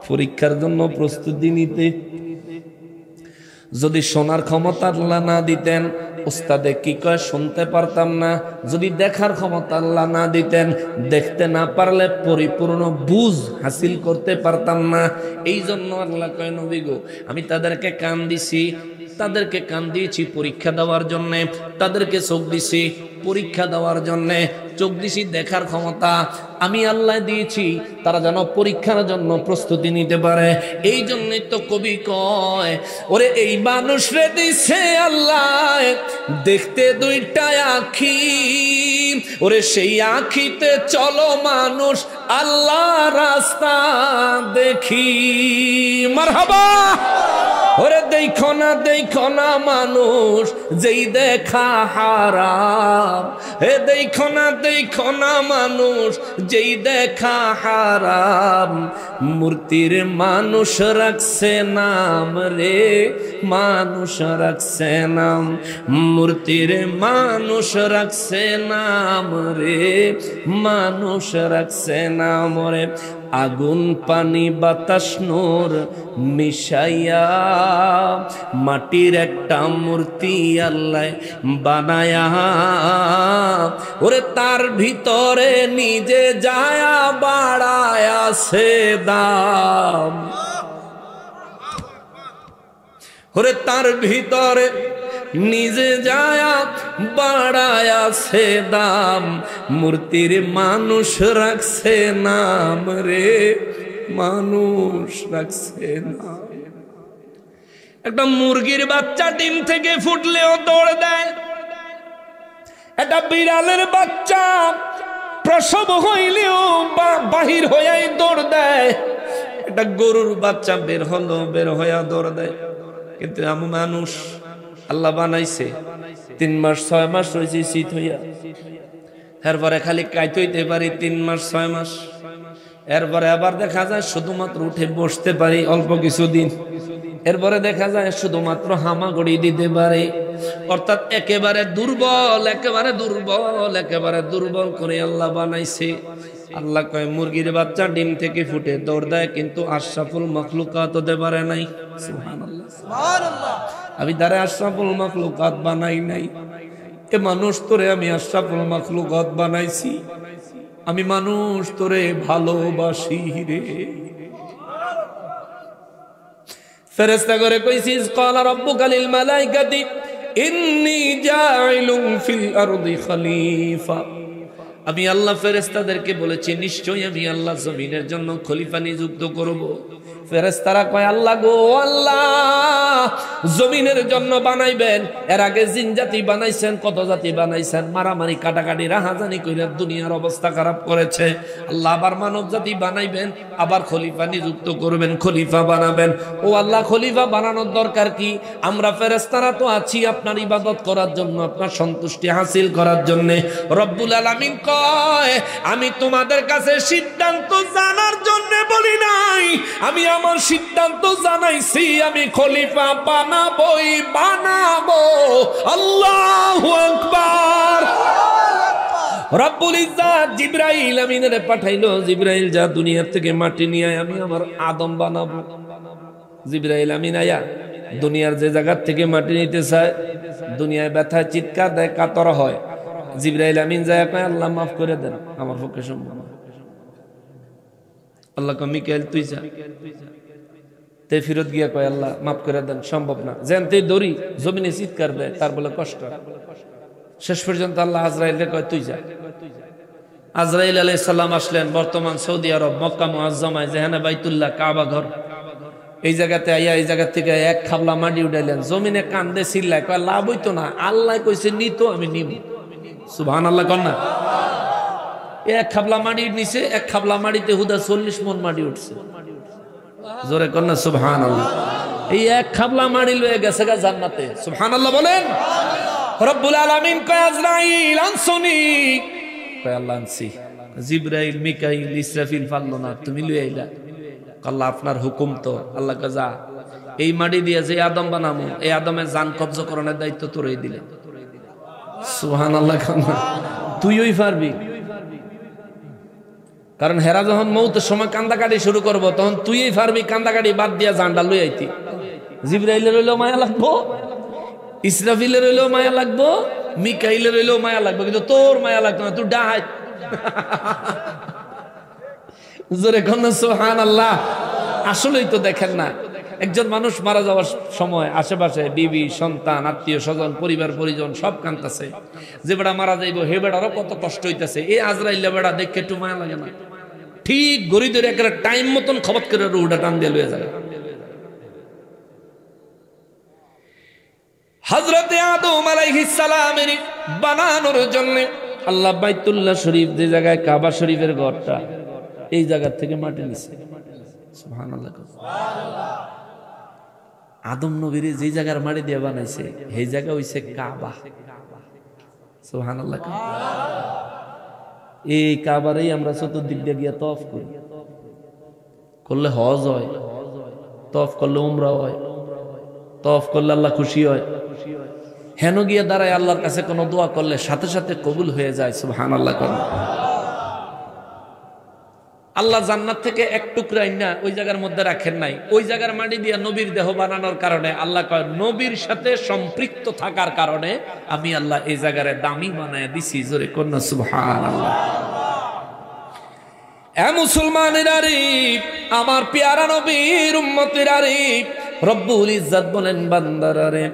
পরীক্ষার জন্য প্রস্তুতি নিতে। যদি শোনার ক্ষমতা আল্লাহ না দিতেন, উস্তাদে কি কয় শুনতে পারতাম না। যদি দেখার ক্ষমতা আল্লাহ না দিতেন, দেখতে না পারলে পরিপূর্ণ বুঝ হাসিল করতে পারতাম না। এই জন্য আল্লাহ কয় নবী গো আমি তাদেরকে কান দিছি, তাদেরকে কান দিয়েছি পরীক্ষা দেওয়ার জন্যে, তাদেরকে চোখ দিছি পরীক্ষা দেওয়ার জন্যে, চোখ দিছি দেখার ক্ষমতা আমি আল্লাহ দিয়েছি, তারা যেন পরীক্ষার জন্য প্রস্তুতি নিতে পারে। এই জন্যই তো কবি কয় ওরে এই মানুষ রে দিছে আল্লাহ দেখতে 2টা আখি, ওরে সেই আখিতে চলো মানুষ আল্লাহ রাস্তা দেখি। মারহাবা। ওরে দেখো না মানুষ যেই দেখা হারাম, হে দেখো না মানুষ যেই দেখা হারাম, মূর্তির মানুষ রাখছে নাম রে, মানুষ রাখছে নাম, মূর্তির মানুষ রাখছে নাম রে, মানুষ রাখছে নাম। রে আগুন পানি বাতাস নূর মিশাইয়া মাটির একটা মূর্তি আল্লাহ বানায়া, ওরে তার ভিতরে নিজে যায়া বাড়ায়াছে দাম, ওরে তার ভিতরে নিজে যায়া বাড়ায়াছে দাম, মূর্তির মানুষ রাখছে নাম রে, মানুষ রাখছে নাম। একটা মুরগির বাচ্চা ডিম থেকে ফুটলেও দৌড় দেয়, একটা বিড়ালের বাচ্চা প্রসব হইলেও বাহির হইয়াই দৌড় দেয়, একটা গরুর বাচ্চা বের হইয়া দৌড় দেয়। কিন্তু আমি মানুষ আল্লাহ বানাইছে 3 মাস 6 মাস রয়েছে শীত হইয়া, এরপরে খালি কাইতে হইতে পারি 3 মাস 6 মাস, এরপরে আবার দেখা যায় শুধুমাত্র উঠে বসতে পারি অল্প কিছুদিন, এরপরে দেখা যায় শুধুমাত্র হামাগুড়ি দিতে পারে। অর্থাৎ একেবারে দুর্বল, একেবারে দুর্বল, একেবারে দুর্বল করে আল্লাহ বানাইছে। আল্লাহ কয় মুরগির বাচ্চা ডিম থেকে ফুটে দৌড় দেয়, কিন্তু আশরাফুল মাখলুকাত হতে পারে নাই। সুবহানাল্লাহ, সুবহানাল্লাহ। আমি তারে আশরাফুল মাখলুকাত বানাই নাই, এ মানুষ তোরে আমি আশরাফুল মাখলুকাত বানাইছি, আমি মানুষ তোরে ভালোবাসি রে। ফেরেশতা করে কইছিস ক্বালা রাব্বুকা লিল মালাইকাতি ইন্নী জাইলুন ফিল আরদি খলিফা। আমি আল্লাহ ফেরেশতাদেরকে বলেছি নিশ্চয়ই আমি আল্লাহ জমিনের জন্য খলিফা নিযুক্ত করব। ফেরেশতারা কয় আল্লাহ গো আল্লাহ, জমিনের জন্য বানাইবেন, এর আগে জিন জাতি বানাইছেন, কত জাতি বানাইছেন, মারামারি কাটাকাটি রাহাজানি কইরা দুনিয়ার অবস্থা খারাপ করেছে। আল্লাহ আবার মানব জাতি বানাইবেন, আবার খলিফা নিযুক্ত করবেন, খলিফা বানাবেন। ও আল্লাহ, খলিফা বানানোর দরকার কি? আমরা ফেরেশতারা তো আছি আপনার ইবাদত করার জন্য, আপনার সন্তুষ্টি হাসিল করার জন্য। রব্বুল আলামিন কয় আমি তোমাদের কাছে সিদ্ধান্ত জানার জন্য বলি নাই, আমি আমার সিদ্ধান্ত জানাইছি, আমি খলিফা বানাবই বানাবো। আল্লাহু আকবার। রব্বুল ইজ্জাত জিবরাইল আমিনের পাঠাইলো, জিবরাইল যা দুনিয়া থেকে মাটি নিয়ে আয়, আমি আমার আদম বানাবো। জিবরাইল আমিন আয়া দুনিয়ার যে জায়গা থেকে মাটি নিতে চায়, দুনিয়ায় ব্যথায় চিৎকার দেয়, কাতর হয়। জিবরাইল আমিন যায় কয় আল্লাহ মাফ করে দেন, আমার পক্ষে সম্ভব না। আল্লাহ কয় মিকাইল তুই যা। তে ফিরত গিয়া কয় আল্লাহ মাফ করে দেন, সম্ভব না। জানতে দড়ি জমিনে চিৎকার দেয়, তার বলে কষ্ট। শেষ পর্যন্ত আল্লাহ আজরাইলকে কয় তুই যা। আজরাইল আলাইহিস সালাম আসলেন বর্তমান সৌদি আরব মক্কা মুআজ্জামায়, যেখানে বাইতুল্লাহ কাবা ঘর, এই জায়গাতে আইয়া এই জায়গা থেকে এক খাবলা মাটি উঠাইলেন, জমিনে কান্দে চিল্লায়, কয় লাভ হইতো না, আল্লাহ কইছে নিত আমি নিব। সুবহানাল্লাহ কন না। এক খাবলা মাটির নিচে এক খাবলা মাটিতে হুদা 40 মন মাটি উঠছে। জোরে কন না সুবহানাল্লাহ। এই এক খাবলা মাটি লয়ে গেছে গা জান্নাতে। সুবহানাল্লাহ বলেন। রব্বুল আলামিন কয় আজরাইল আনসুনি, কয় আল্লাহ আনছি। জিবরাইল মিকাইল ইসরাফিল পারলো না, তুমি লয়ে আইলা। আল্লাহ আপনার হুকুম তো। আল্লাহ কয় যা, এই মাটি দিয়ে যে আদম বানামু, এই আদমের জান কবজা করানোর দায়িত্ব তোরই দিলেন। সুবহানাল্লাহ। তুইই পারবি, কারণ হেরা যখন মৌতের সময় কান্দাকাটি শুরু করবো, তখন তুইই পারবি কান্দাকাটি বাদ দিয়া জানটা লই আইতি। জিবরাইলের হইলেও মায়া লাগবো, ইসরাফিলের হইলেও মায়া লাগবো, মিকাইলের হইলেও মায়া লাগবে, কিন্তু তোর মায়া লাগতো না, তুই ডাহাই। জোরে কন্যা সুবহানাল্লাহ। আসলেই তো দেখেন না, একজন মানুষ মারা যাওয়ার সময় আশেপাশে বিবি সন্তান আত্মীয় স্বজন পরিবার পরিজন সব কাঁদতেছে, যে বেড়া মারা যাইব হে বেড়ারও কত কষ্ট হইতেছে। এই আজরাইল বেড়া দেখে একটু মায়া লাগে না? ঠিক গরিদের একটা টাইম মতন খবর করে রুটা টান দিয়ে লয়ে যায়। হযরতে আদম আলাইহিস সালামের বানানোর জন্য আল্লাহ বাইতুল্লাহ শরীফ, যে জায়গায় কাবা শরীফের ঘরটা, এই জায়গা থেকে মাটি নিছে। সুবহানাল্লাহ। আদম নবীর যে জায়গার মাটি দিয়ে বানাইছে সেই জায়গা হইছে কাবা। সুবহানাল্লাহ। এই কাবারেই আমরা চতুর্দিক দিয়ে গিয়া তওয়াফ করি, করলে হজ হয়, তওয়াফ করলে উমরা হয়, তওয়াফ করলে আল্লাহ খুশি হয়। হেন গিয়া দাঁড়ায় আল্লাহর কাছে কোনো দোয়া করলে সাথে সাথে কবুল হয়ে যায়। সুবহানাল্লাহ। আল্লাহ জান্নাত থেকে এক টুকরা না ওই জায়গার মধ্যে রাখেন নাই, ওই জায়গার মাটি দিয়া নবীর দেহ বানানোর কারণে আল্লাহ কয় নবীর সাথে সম্পৃক্ত থাকার কারণে আমি আল্লাহ এই জায়গার দামি বানায় দিছি। জোরে কন্যা সুবহানাল্লাহ। এ মুসলমানেরা রে, আমার পেয়ারা নবীর উম্মতেরা রে, রব্বুল ইজ্জত বলেন বান্দারা রে,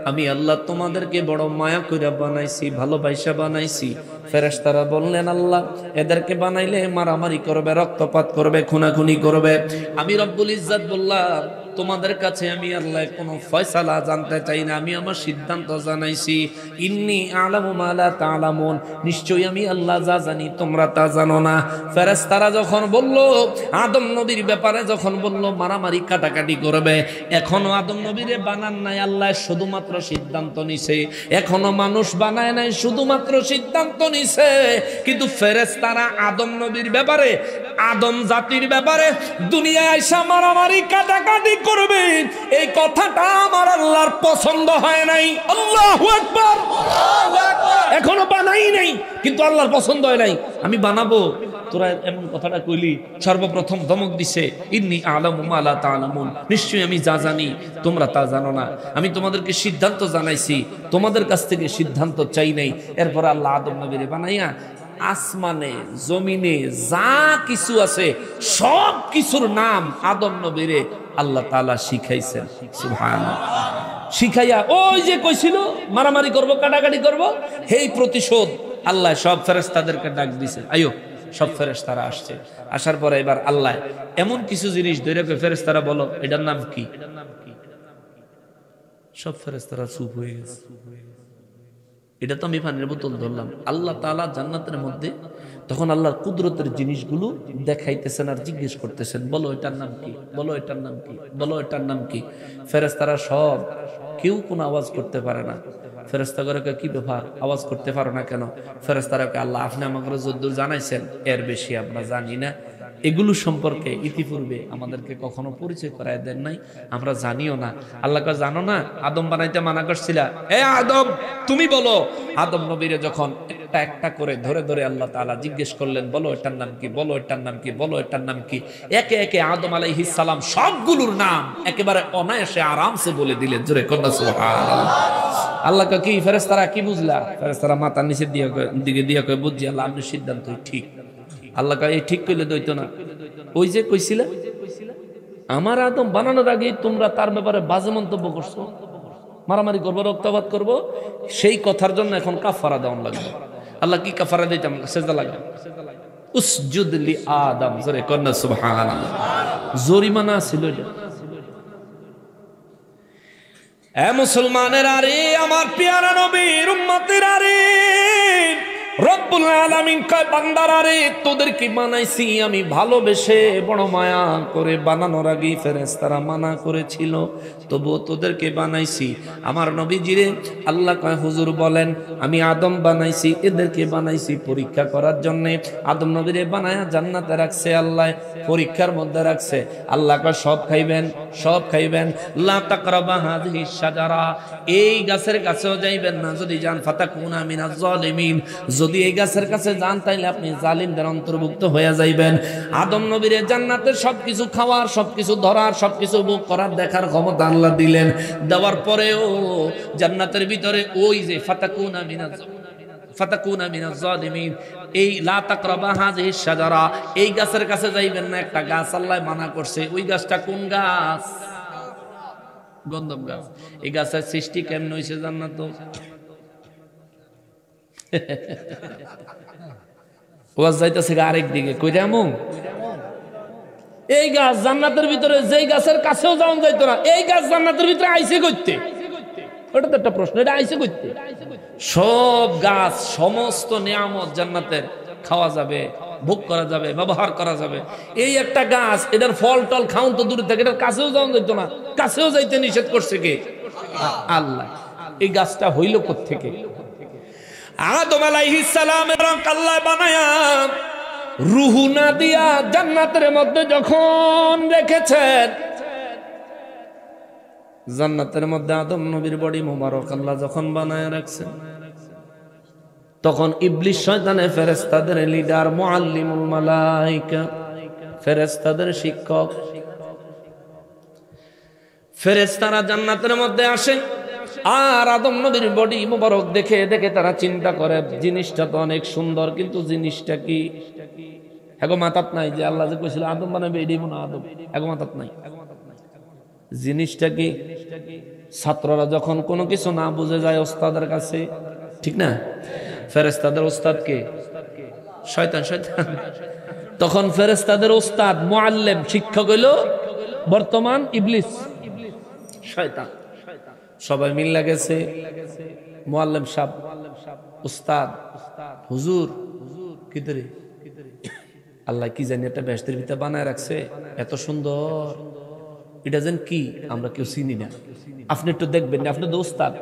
আমি আল্লাহ তোমাদেরকে বড় মায়া কইরা বানাইছি, ভালোবাসা বানাইছি। ফেরেশতারা বললেন আল্লাহ এদেরকে বানাইলে মারামারি করবে, রক্তপাত করবে, খুনাখুনি করবে। আমি রব্বুল ইজ্জত বললাম তোমাদের কাছে আমি আল্লাহ কোনো ফয়সালা জানতে চাই না, আমি আমার সিদ্ধান্ত জানাইছি। ইন্নী আ'লামু মা লা তা'লামুন, নিশ্চয়ই আমি আল্লাহ যা জানি তোমরা তা জানো না। ফেরেশতারা যখন বলল, আদম নবীর ব্যাপারে যখন বলল মারামারি কাটাকাটি করবে, এখনো আদম নবীরে বানান নাই, আল্লাহ শুধুমাত্র সিদ্ধান্ত নিছে। এখনো মানুষ বানায় নাই, শুধুমাত্র সিদ্ধান্ত নিছে। কিন্তু ফেরেশতারা আদম নবীর ব্যাপারে, আদম জাতির ব্যাপারে দুনিয়ায় আইসা মারামারি কাটাকাটি করবে, এই কথাটা আমার আল্লাহর পছন্দ হয় নাই। আল্লাহু আকবার। এখনো বানাই নাই, কিন্তু আল্লাহর পছন্দ হয় নাই। আমি বানাবো, তোরা এমন কথাটা কইলি। সর্বপ্রথম ধমক দিছে, ইন্নী আ'লামু মা লা তা'লামুন, নিশ্চয়ই আমি যা জানি তোমরা তা জানো না। আমি তোমাদেরকে সিদ্ধান্ত জানাইছি, তোমাদের কাছ থেকে সিদ্ধান্ত চাই নাই। এরপর আল্লাহ আদম নবীরে বানাইয়া আসমানে জমিনে যা কিছু আছে সব কিছুর নাম আদম নবীরে আল্লাহ তাআলা শিখাইছেন। সুবহানাল্লাহ। শিখাইয়া ওই যে কইছিল মারামারি করব, কাটাকাটি করব, এই প্রতিশোধ আল্লাহ সব ফেরেশতাদেরকে ডাক দিছে। আইয়ো, সব ফেরেশতারা আসছে। আসার পরে এবার আল্লাহ এমন কিছু জিনিস ধরে কই, ফেরেশতারা বলো এটার নাম কি? সব ফেরেশতারা চুপ হয়ে গেছে। এটা তো আমি পানির বোতল ধরলাম। আল্লাহ তাআলা জান্নাতের মধ্যে তখন আল্লাহর কুদরতের জিনিসগুলো দেখাইতেছেন আর জিজ্ঞেস করতেছেন, বলো এটার নাম কি, বলো এটার নাম কি, বলো এটার নাম কি। ফেরেশতারা সব, কেউ কোনো আওয়াজ করতে পারে না। ফেরেশতাগণকে কি ব্যাপার, আওয়াজ করতে পারো না কেন? ফেরেশতারাকে আল্লাহ আপনি আমাকে যদ্দূর জানাইছেন এর বেশি আমরা জানি না। এগুলো সম্পর্কে ইতিপূর্বে আমাদেরকে কখনো পরিচয় করায় দেন নাই, আমরা জানিও না। আল্লাহ কয় জানো না, আদম বানাইতে মানা করছিলা, এ আদম তুমি বলো। আদম নবীরে যখন একটা একটা করে ধরে ধরে আল্লাহ তাআলা জিজ্ঞেস করলেন, বলো এটার নাম কি, বলো এটার নাম কি, বলো এটার নাম কি। একে একে আদম আলাইহিস সালাম সবগুলোর নাম একেবারে অনায়াসে আরামসে বলে দিলেন। জোরে কন্যা সুবহানাল্লাহ। আল্লাহ কয় কি ফেরেশতারা কি বুঝলা? ফেরেশতারা মাথার নিচে দিকে দিয়ে কয় বুঝছি আল্লাহ, আপনার সিদ্ধান্ত ঠিক। আল্লাহ কয় এই ঠিক কইলে দইতো না, ওই যে কইছিলা আমার আদম বানানোর আগে তোমরা তার ব্যাপারে বাজে মন্তব্য করছো, মারামারি করবো, রক্তপাত করবো, সেই কথার জন্য এখন কাফারা দেওয়া লাগবে। আল্লাহ কি কাফারা দিতাম? সেজদা লাগবে। উসজুদ লি আদম। জোরে কন্যা সুবহানাল্লাহ। জরিমানা ছিল এটা। এ মুসলমানের আরে, আমার পেয়ারা নবীর উম্মতের আরে, রব্বুল আলামিন কয় বান্দারা রে, তোদেরকে বানাইছি আমি ভালোবেসে, বড় মায়া করে। বানানোর আগে ফেরেশতারা মানা করেছিল, তবুও তোদেরকে বানাইছি। আমার নবীজিরে আল্লাহ কয় হুজুর বলেন, আমি আদম বানাইছি, এদেরকে বানাইছি পরীক্ষা করার জন্য। আদম নবীরে বানায়া জান্নাতে রাখছে আল্লাহ, পরীক্ষার মধ্যে রাখছে। আল্লাহ কয় সব খাইবেন, সব খাইবেন। লা তাকরাবা হাযিহিস শাজারা, এই গাছের কাছেও যাইবেন না, যদি যান ফাতাকুনা মিনাজ জালিমিন, যদি এই গাছের কাছে যান তাইলে আপনি জালিমদের অন্তর্ভুক্ত হয়ে যাইবেন। আদম নবীরে জান্নাতের সবকিছু খাওয়ার, সবকিছু ধরার, সবকিছু ভোগ করার, দেখার ক্ষমতা আল্লাহ দিলেন। দেওয়ার পরেও জান্নাতের ভিতরে ওই যে ফাতাকুনা মিনাজ জালিমিন, এই লা তাকরাবা হাযিহিস শাজারা, এই গাছের কাছে যাইবেন না, একটা গাছ আল্লাহ মানা করছে। ওই গাছটা কোন গাছ? গন্ধম গাছ। এই গাছের সৃষ্টি কেমন হইছে জান্নাত? ওয়াজ যাইতেছে আরেক দিকে, কই যামু? এই গাছ জান্নাতের ভিতরে, যেই গাছের কাছেও যাওয়া যাইতো না, এই গাছ জান্নাতের ভিতরে আইছে কইতে? ওটা তো একটা প্রশ্ন, এটা আইছে কইতে? সব গাছ, সমস্ত নিয়ামত জান্নাতের খাওয়া যাবে, ভোগ করা যাবে, ব্যবহার করা যাবে। এই একটা গাছ, এটার ফল টল খাউন তো দূরে থাকে, এটার কাছেও যাওয়া যেত না। কাছেও যাইতে নিষেধ করছে কে? আল্লাহ। এই গাছটা হইল কোত্থেকে? আদম আলাইহিস সালামের আল্লাহ বানায়া রূহ না দিয়া জান্নাতের মধ্যে যখন রেখেছেন, জান্নাতের মধ্যে আদম নবীর বডি মোবারক আল্লাহ যখন বানায়া রাখছেন, তখন ইবলিস শয়তানে ফেরেশতাদের লিডার, মুআল্লিমুল মালায়েকা, ফেরেশতাদের শিক্ষক, ফেরেশতারা জান্নাতের মধ্যে আসে। আর আদম নবীর বডি মোবারক দেখে দেখে তারা চিন্তা করে জিনিসটা তো অনেক সুন্দর, কিন্তু জিনিসটা কি এগো মাথাত নাই? যে আল্লাহ যে কইছিল আদম বানাবে, এডি মনে আদম, এগো মাথাত নাই। জিনিসটা কি? ছাত্ররা যখন কোনো কিছু না বুঝে যায় ওস্তাদের কাছে, ঠিক না? ফেরেশতাদের ওস্তাদ কে? শয়তান। শয়তান। তখন ফেরেশতাদের ওস্তাদ মুআল্লিম, শিক্ষক হইল বর্তমান ইবলিস, শয়তান। সবাই মিল্লা গেছে, মুআল্লিম সাহেব, উস্তাদ, হুজুর, কিদরে আল্লাহ কি জানি একটা বেহেশতের ভিতরে বানায় রাখছে, এত সুন্দর, এটা যেন কি আমরা কেউ চিনি না, আপনি একটু দেখবেন না, আপনি তো উস্তাদ,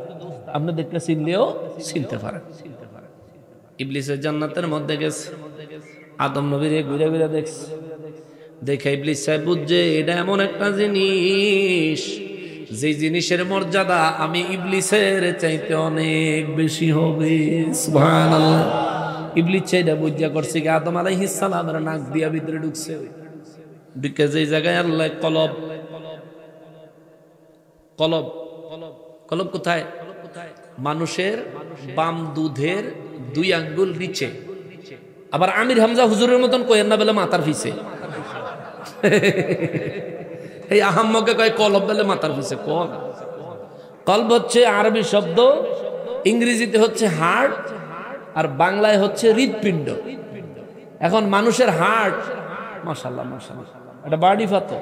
আপনি দেখলে চিনলেও চিনতে পারেন। ইবলিসের জান্নাতের মধ্যে গেছে, আদম নবীর ঘুরে ঘুরে দেখছে, দেখে ইবলিস সাহেব বুঝছে এটা এমন একটা জিনিস, যে জিনিসের মর্যাদা আমি ইবলিসের চাইতে অনেক বেশি হবে। সুবহানাল্লাহ। ইবলিস চাইটা বুঝা করছে কি আদম আলাইহিস সালামের নাক দিয়া ভিতরে ঢুকছে, ঢুকে যে জায়গায় আল্লাহ কলব, কলব, কলব কোথায়? মানুষের বাম দুধের 2 আঙ্গুল নিচে। আবার আমির হামজা হুজুরের মতন কয়েন না বলে মাথার পিছে, এই আহাম্মকে কয় কলব বলে মাথার পিছে। কলব হচ্ছে আরবি শব্দ, ইংরেজিতে হচ্ছে হার্ট, আর বাংলায় হচ্ছে হৃদপিণ্ড। এখন মানুষের হার্ট, মাশাআল্লাহ মাশাআল্লাহ, এটা বাড়ি ফাতো,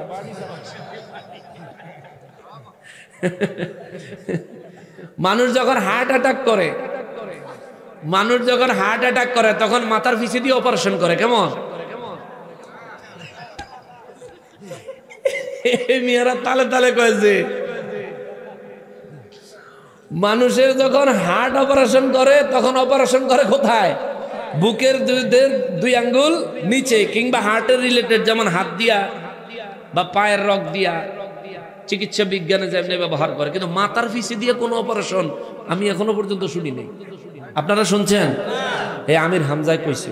মানুষ যখন হার্ট অ্যাটাক করে, মানুষ যখন হার্ট অ্যাটাক করে তখন মাথার পিছে দিয়ে অপারেশন করে। কেমন মেয়েরা তালে তালে কয়েছে, মানুষের যখন হার্ট অপারেশন করে তখন অপারেশন করে কোথায়? বুকের 2 আঙ্গুল নিচে, কিংবা হার্টের রিলেটেড যেমন হাত দিয়া বা পায়ের রগ দিয়া চিকিৎসা বিজ্ঞানে যেমনি ব্যবহার করে, কিন্তু মাথার পিছে দিয়ে কোনো অপারেশন আমি এখনো পর্যন্ত শুনি নাই। আপনারা শুনছেন? হে আমির হামজায় কইছে,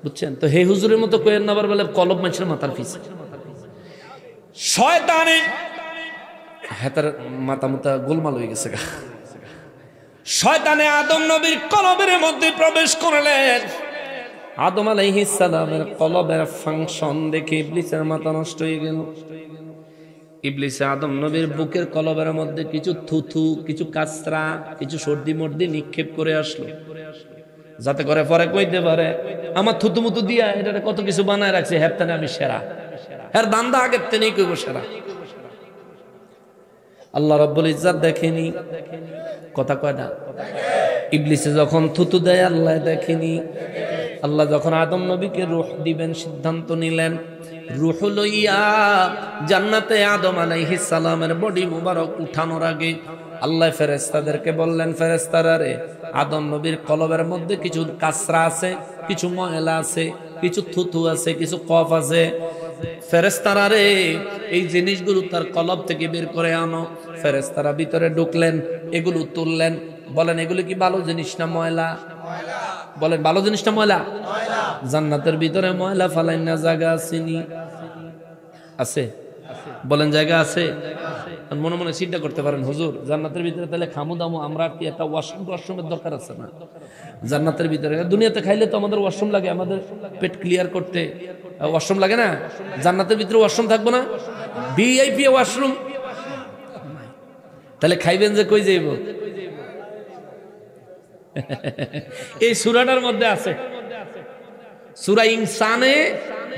বুঝছেন তো? হে হুজুরের মতো কয়েন নাবার বলে কলব মানুষের মাথার পিছে। শয়তানে হেতার মাথা মুতা গোলমাল হয়ে গেছে। শয়তানে আদম নবীর কলবের মধ্যে প্রবেশ করলেন। আদম আলাইহিস সালামের কলবের ফাংশন দেখে ইবলিসের মাথা নষ্ট হয়ে গেল। ইবলিসে আদম নবীর বুকের কলবের মধ্যে কিছু থুথু, কিছু কাচরা, কিছু সর্দি মর্দি নিক্ষেপ করে আসলো, যাতে করে পরে কইতে পারে আমার থুতু মুতু দিয়া এটা কত কিছু বানায় রাখছে, হেপ্তানে আমি সেরা, এর দান্দা আগের তেনেই কইব সেরা। আল্লাহ রাব্বুল ইজ্জাত দেখেনি, কথা কয় না। ইবলিসে যখন থুতু দেয় আল্লাহ দেখেনি। আল্লাহ যখন আদম নবীকে রূহ দিবেন সিদ্ধান্ত নিলেন, রূহ লইয়া জান্নাতে আদম আলাইহিস সালামের বডি মুবারক উঠানোর আগে আল্লাহ ফেরেশতাদেরকে বললেন, ফেরেশতারা রে, আদম নবীর কলবের মধ্যে কিছু কাসরা আছে, কিছু ময়লা আছে, কিছু থুথু আছে, কিছু কফ আছে, ফেরেশতারা রে এই জিনিসগুলো তার কলব থেকে বের করে আনো। ফেরেশতারা ভিতরে ঢুকলেন, এগুলো তুললেন, বলেন এগুলো কি ভালো জিনিস না ময়লা? বলেন ভালো জিনিস না ময়লা? জান্নাতের ভিতরে ময়লা ফালাইন না জায়গা আসেনি? আছে? বলেন জায়গা আছে? মনে মনে চিন্তা করতে পারেন, হুজুর জান্নাতের ভিতরে তাহলে খামু দামু আমরা কি একটা ওয়াশরুমের দরকার আছে না? জান্নাতের ভিতরে, দুনিয়াতে খাইলে তো আমাদের ওয়াশরুম লাগে, আমাদের পেট ক্লিয়ার করতে ওয়াশরুম লাগে না? জান্নাতের ভিতরে ওয়াশরুম থাকবো না? VIP washroom. তাহলে খাইবেন যে কই যাইব? এই সূরাটার মধ্যে আছে, সূরা ইনসানে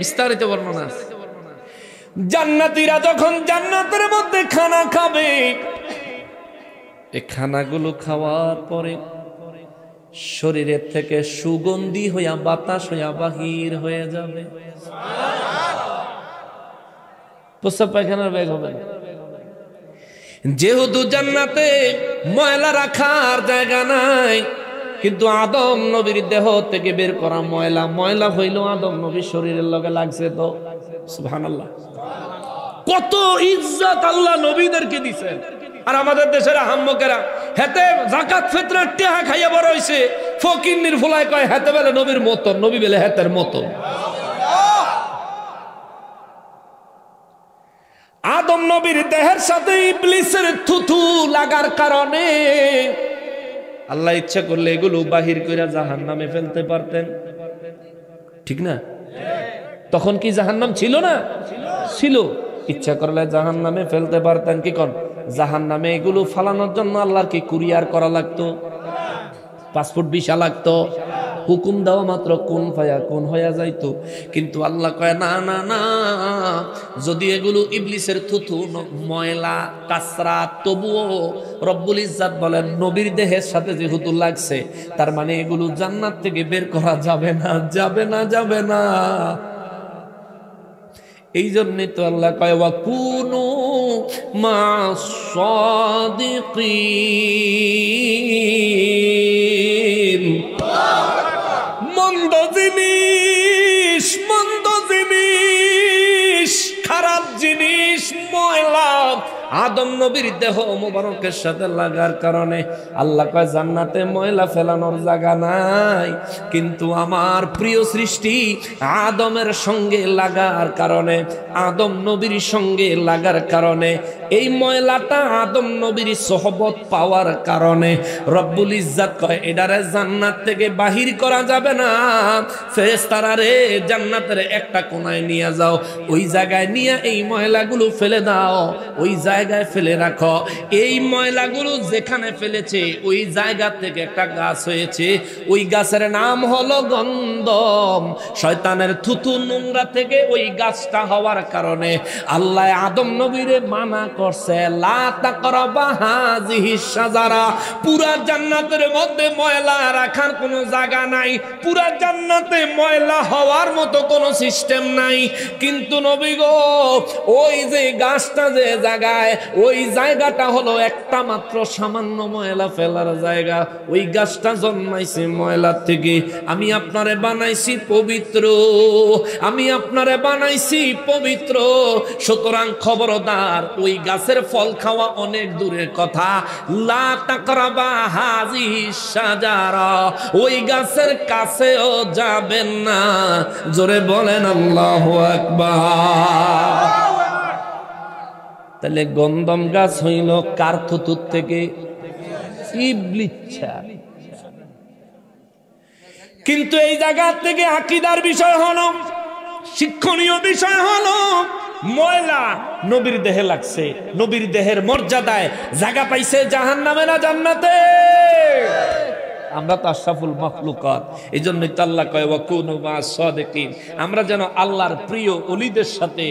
বিস্তারিত বর্ণনা আছে। জান্নাতীরা যখন জান্নাতের মধ্যে খানা খাবে, এই খানাগুলো খাওয়ার পরে শরীরের থেকে সুগন্ধি হইয়া বাতাস হইয়া বাহির হয়ে যাবে। প্রস্রাব পায়খানার ব্যাগ হবে না। যেহেতু জান্নাতে ময়লা রাখার জায়গা নাই, কিন্তু আদম নবীর দেহ থেকে বের করা ময়লা, ময়লা হইল আদম নবীর শরীরের লগে লাগছে। তো সুবহানাল্লাহ, কত ইজ্জত আল্লাহ নবীদেরকে দিছেন। আর আমাদের দেশের আহাম্মকেরা হেতে যাকাত ফিতরার টেহা খাইয়া বড় হইছে, ফকিন্নির ফুলায় কয় হেতে বেলে নবীর মতন, নবী বেলে হেতের মতন। আদম নবীর দেহের সাথে ইবলিসের থুথু লাগার কারণে আল্লাহ ইচ্ছা করলে এগুলো বাহির করে জাহান্নামে ফেলতে পারতেন, ঠিক না? তখন কি জাহান্নাম ছিল না? ছিল। ইচ্ছা করলে জাহান্নামে ফেলতে পারতেন। কি কোন জাহান্নামে এগুলো ফালানোর জন্য আল্লাহর কি কুরিয়ার করা লাগতো? পাসপোর্ট ভিসা লাগতো? হুকুম দেওয়া মাত্র কোন ফায়া কোন হয়ে যাইতো। কিন্তু আল্লাহ কয় না না না, যদি এগুলো ইবলিসের থুথু ময়লা কাসরা, তবুও রব্বুল ইজ্জাত বলেন নবীর দেহের সাথে যেহেতু লাগছে, তার মানে এগুলো জান্নাত থেকে বের করা যাবে না, যাবে না, যাবে না। এই জন্যই তো আল্লাহ কয় ওয়াকুনু মা'আস সাদিকিন। মন্দ জিনিস, মন্দ জিনিস, খারাপ জিনিস, ময়লা আদম নবীর দেহ মুবারকের সাথে লাগার কারণে আল্লাহ কয় জান্নাতে ময়লা ফেলানোর জায়গা নাই, কিন্তু আমার প্রিয় সৃষ্টি আদমের সঙ্গে লাগার কারণে, আদম নবীর সঙ্গে লাগার কারণে, এই ময়লাটা আদম নবীর সোহবত পাওয়ার কারণে রব্বুল ইজ্জাত কয় এটারে জান্নাত থেকে বাহির করা যাবে না। ফেরেশতারা রে, জান্নাতের একটা কোণায় নিয়ে যাও, ওই জায়গায় নিয়ে এই ময়লাগুলো ফেলে দাও, ওই জায়গায় ফেলে রাখো। এই ময়লাগুলো যেখানে ফেলেছে ওই জায়গা থেকে একটা গাছ হয়েছে, ওই গাছের নাম হলো গন্ধম। শয়তানের থুতু নোংরা থেকে ওই গাছটা হওয়ার কারণে আল্লাহ আদম নবীরে মানা করছে লা তাকরাবা হাযিহিস শাজারা। পুরা জান্নাতের মধ্যে ময়লা রাখার কোনো জায়গা নাই, পুরা জান্নাতে ময়লা হওয়ার মতো কোনো সিস্টেম নাই। কিন্তু নবী গো, ওই যে গাছটা যে জায়গায়, ওই জায়গাটা হলো একটা মাত্র সামান্য ময়লা ফেলার জায়গা। ওই গাছটা জন্মাইছে ময়লা থেকে। আমি আপনারে বানাইছি পবিত্র, আমি আপনারে বানাইছি পবিত্র। সুতরাং খবরদার, ওই গাছের ফল খাওয়া অনেক দূরের কথা, লা তাকরাবা হাযিহিস শাজারা, ওই গাছের কাছেও যাবেন না। জোরে বলেন আল্লাহু আকবার। তাহলে গন্ধম গাছ হইল কার থুতুর থেকে? ইবলিস। কিন্তু এই জায়গা থেকে আকীদার বিষয় হলো, শিক্ষণীয় বিষয় হলো, ময়লা নবীর দেহে লাগছে, নবীর দেহের মর্যাদায় জায়গা পাইছে জাহান্নামে না জান্নাতে? আমরা তো আশরাফুল মাখলুকাত। এই জন্যই তো আল্লাহ কয় ওয়াকুনু মা'আস সাদিকিন। আমরা যেন আল্লাহর প্রিয় ওলিদের সাথে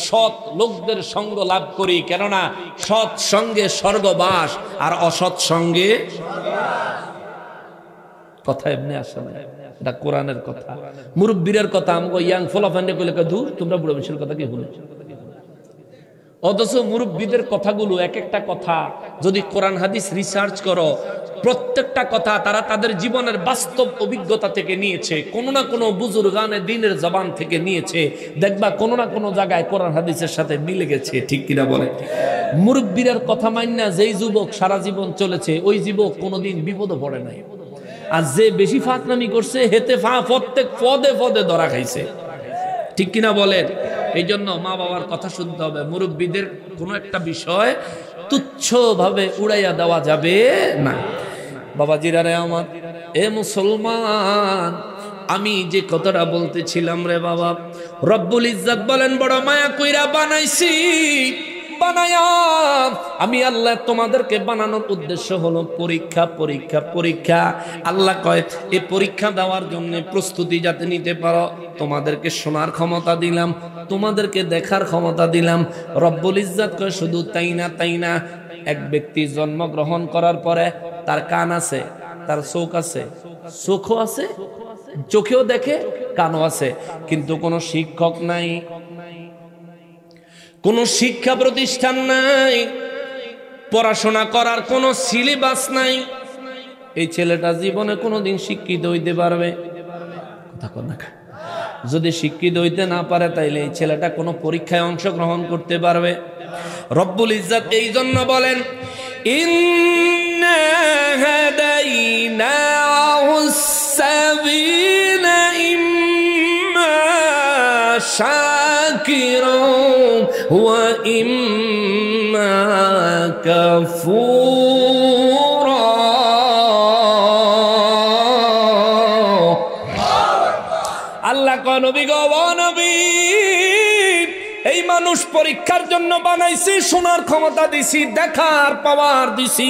সৎ লোকদের সঙ্গ লাভ করি, কেননা সৎ সঙ্গে স্বর্গবাস আর অসৎ সঙ্গে কথা এমনি আসে না, এটা কোরআনের কথা, মুরব্বীর কথা। আমাকে ইয়াং ফলাফান্ডে কইলে দূর, তোমরা বুড়ো মানুষের কথা কি শুনে? অথচ মুরব্বীদের কথাগুলো এক একটা কথা যদি কোরআন হাদিস রিসার্চ করো, প্রত্যেকটা কথা তারা তাদের জীবনের বাস্তব অভিজ্ঞতা থেকে নিয়েছে, কোনো না কোনো বুজুর্গানে দ্বীনের জবান থেকে নিয়েছে। দেখবা কোনো না কোনো জায়গায় কোরআন হাদিসের সাথে মিলে গেছে, ঠিক কিনা বলে? মুরব্বীর কথা মাইনা যেই যুবক সারা জীবন চলেছে, ওই যুবক কোনোদিন বিপদে পড়ে নাই। আর যে বেশি ফাঁকনামি করছে, হেতে প্রত্যেক পদে পদে ধরা খাইছে, ঠিক কিনা বলেন? এই জন্য মা বাবার কথা শুনতে হবে। মুরব্বীদের কোনো একটা বিষয় তুচ্ছ ভাবে উড়াইয়া দেওয়া যাবে না। বাবাজিরা রে আমার, এ মুসলমান, আমি যে কথাটা বলতেছিলাম রে বাবা, রব্বুল ইজ্জাত বলেন বড় মায়া কইরা বানাইছি, বানায়া আমি আল্লাহ তোমাদেরকে বানানোর উদ্দেশ্য হলো পরীক্ষা, পরীক্ষা, পরীক্ষা। আল্লাহ কয় এই পরীক্ষা দেওয়ার জন্য প্রস্তুতি যাতে নিতে পারো, তোমাদেরকে শোনার ক্ষমতা দিলাম, তোমাদেরকে দেখার ক্ষমতা দিলাম। রব্বুল ইজ্জাত কয় শুধু তাই না, তাই না, এক ব্যক্তি জন্মগ্রহণ করার পরে তার কান আছে, তার চোখ আছে, চোখও আছে, চোখেও দেখে, কানও আছে, কিন্তু কোনো শিক্ষক নাই, কোনো শিক্ষা প্রতিষ্ঠান নাই, পড়াশোনা করার কোনো সিলেবাস নাই। এই ছেলেটা জীবনে কোনোদিন শিক্ষিত হইতে পারবে? যদি শিক্ষিত হইতে না পারে, তাইলে এই ছেলেটা কোনো পরীক্ষায় অংশগ্রহণ করতে পারবে? রব্বুল ইজ্জাত এই জন্য বলেন ইন্না হাদাইনাহুস সাবিলা ইম্মা শাকিরা ওয়া ইম্মা কাফুরা। আল্লাহ কয় নবী গো, ও নবী, এই মানুষ পরীক্ষার জন্য বানাইছি, শোনার ক্ষমতা দিছি, দেখার পাওয়ার দিছি।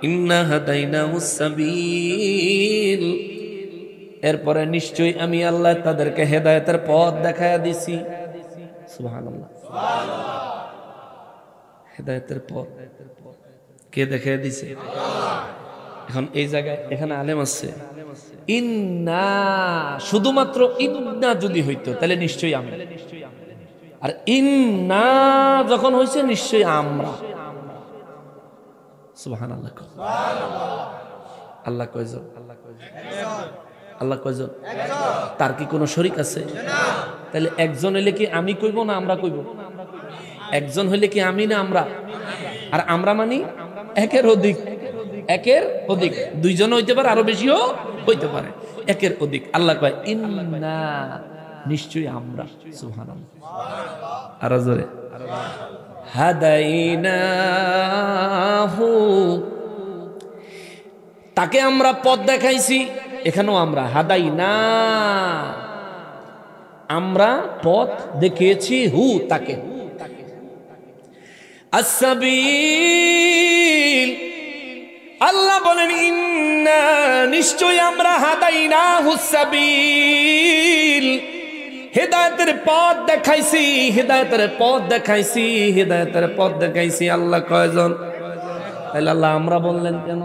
ইন্না হাদাইনাহুস সাবিল, এরপরে নিশ্চয়ই আমি আল্লাহ তাদেরকে হেদায়েতের পথ দেখায়া দিছি। সুবহানাল্লাহ। হেদায়েতের পথ কে দেখায়া দিছে? এখন এই জায়গায় এখানে আলেম আছে, ইন্না শুধুমাত্র ইন্না যদি হইতো তাহলে নিশ্চয়ই আমি, আর ইন্না যখন হয়েছে নিশ্চয়ই আমরা। সুবহানাল্লাহ। আল্লাহ কয়জন? আল্লাহ কয়জন? তার কি কোনো শরীক আছে? তাহলে একজন হইলে কি আমি কইব না আমরা কইব? একজন হইলে কি আমি না আমরা? আর আমরা মানি একের অধিক, একের অধিক, দুইজন হইতে পারে, আরো বেশিও হইতে পারে, একের অধিক। আল্লাহ কয় ইন্না নিশ্চয়ই আমরা। সুবহানাল্লাহ। আর জোরে হাদাইনাহু, তাকে আমরা পথ দেখাইছি। এখানেও আমরা হাদাইনা, আমরা পথ দেখিয়েছি, হু তাকে। আস-সাবিল, আল্লাহ বলেন ইন্না নিশ্চয় আমরা হাদাইনাহু সাবিল, হেদায়েতের পথ দেখাইছি, হেদায়েতের পথ দেখাইছি, হেদায়েতের পথ দেখাইছি। আল্লাহ কয়জন? তাহলে আল্লাহ আমরা বললেন কেন?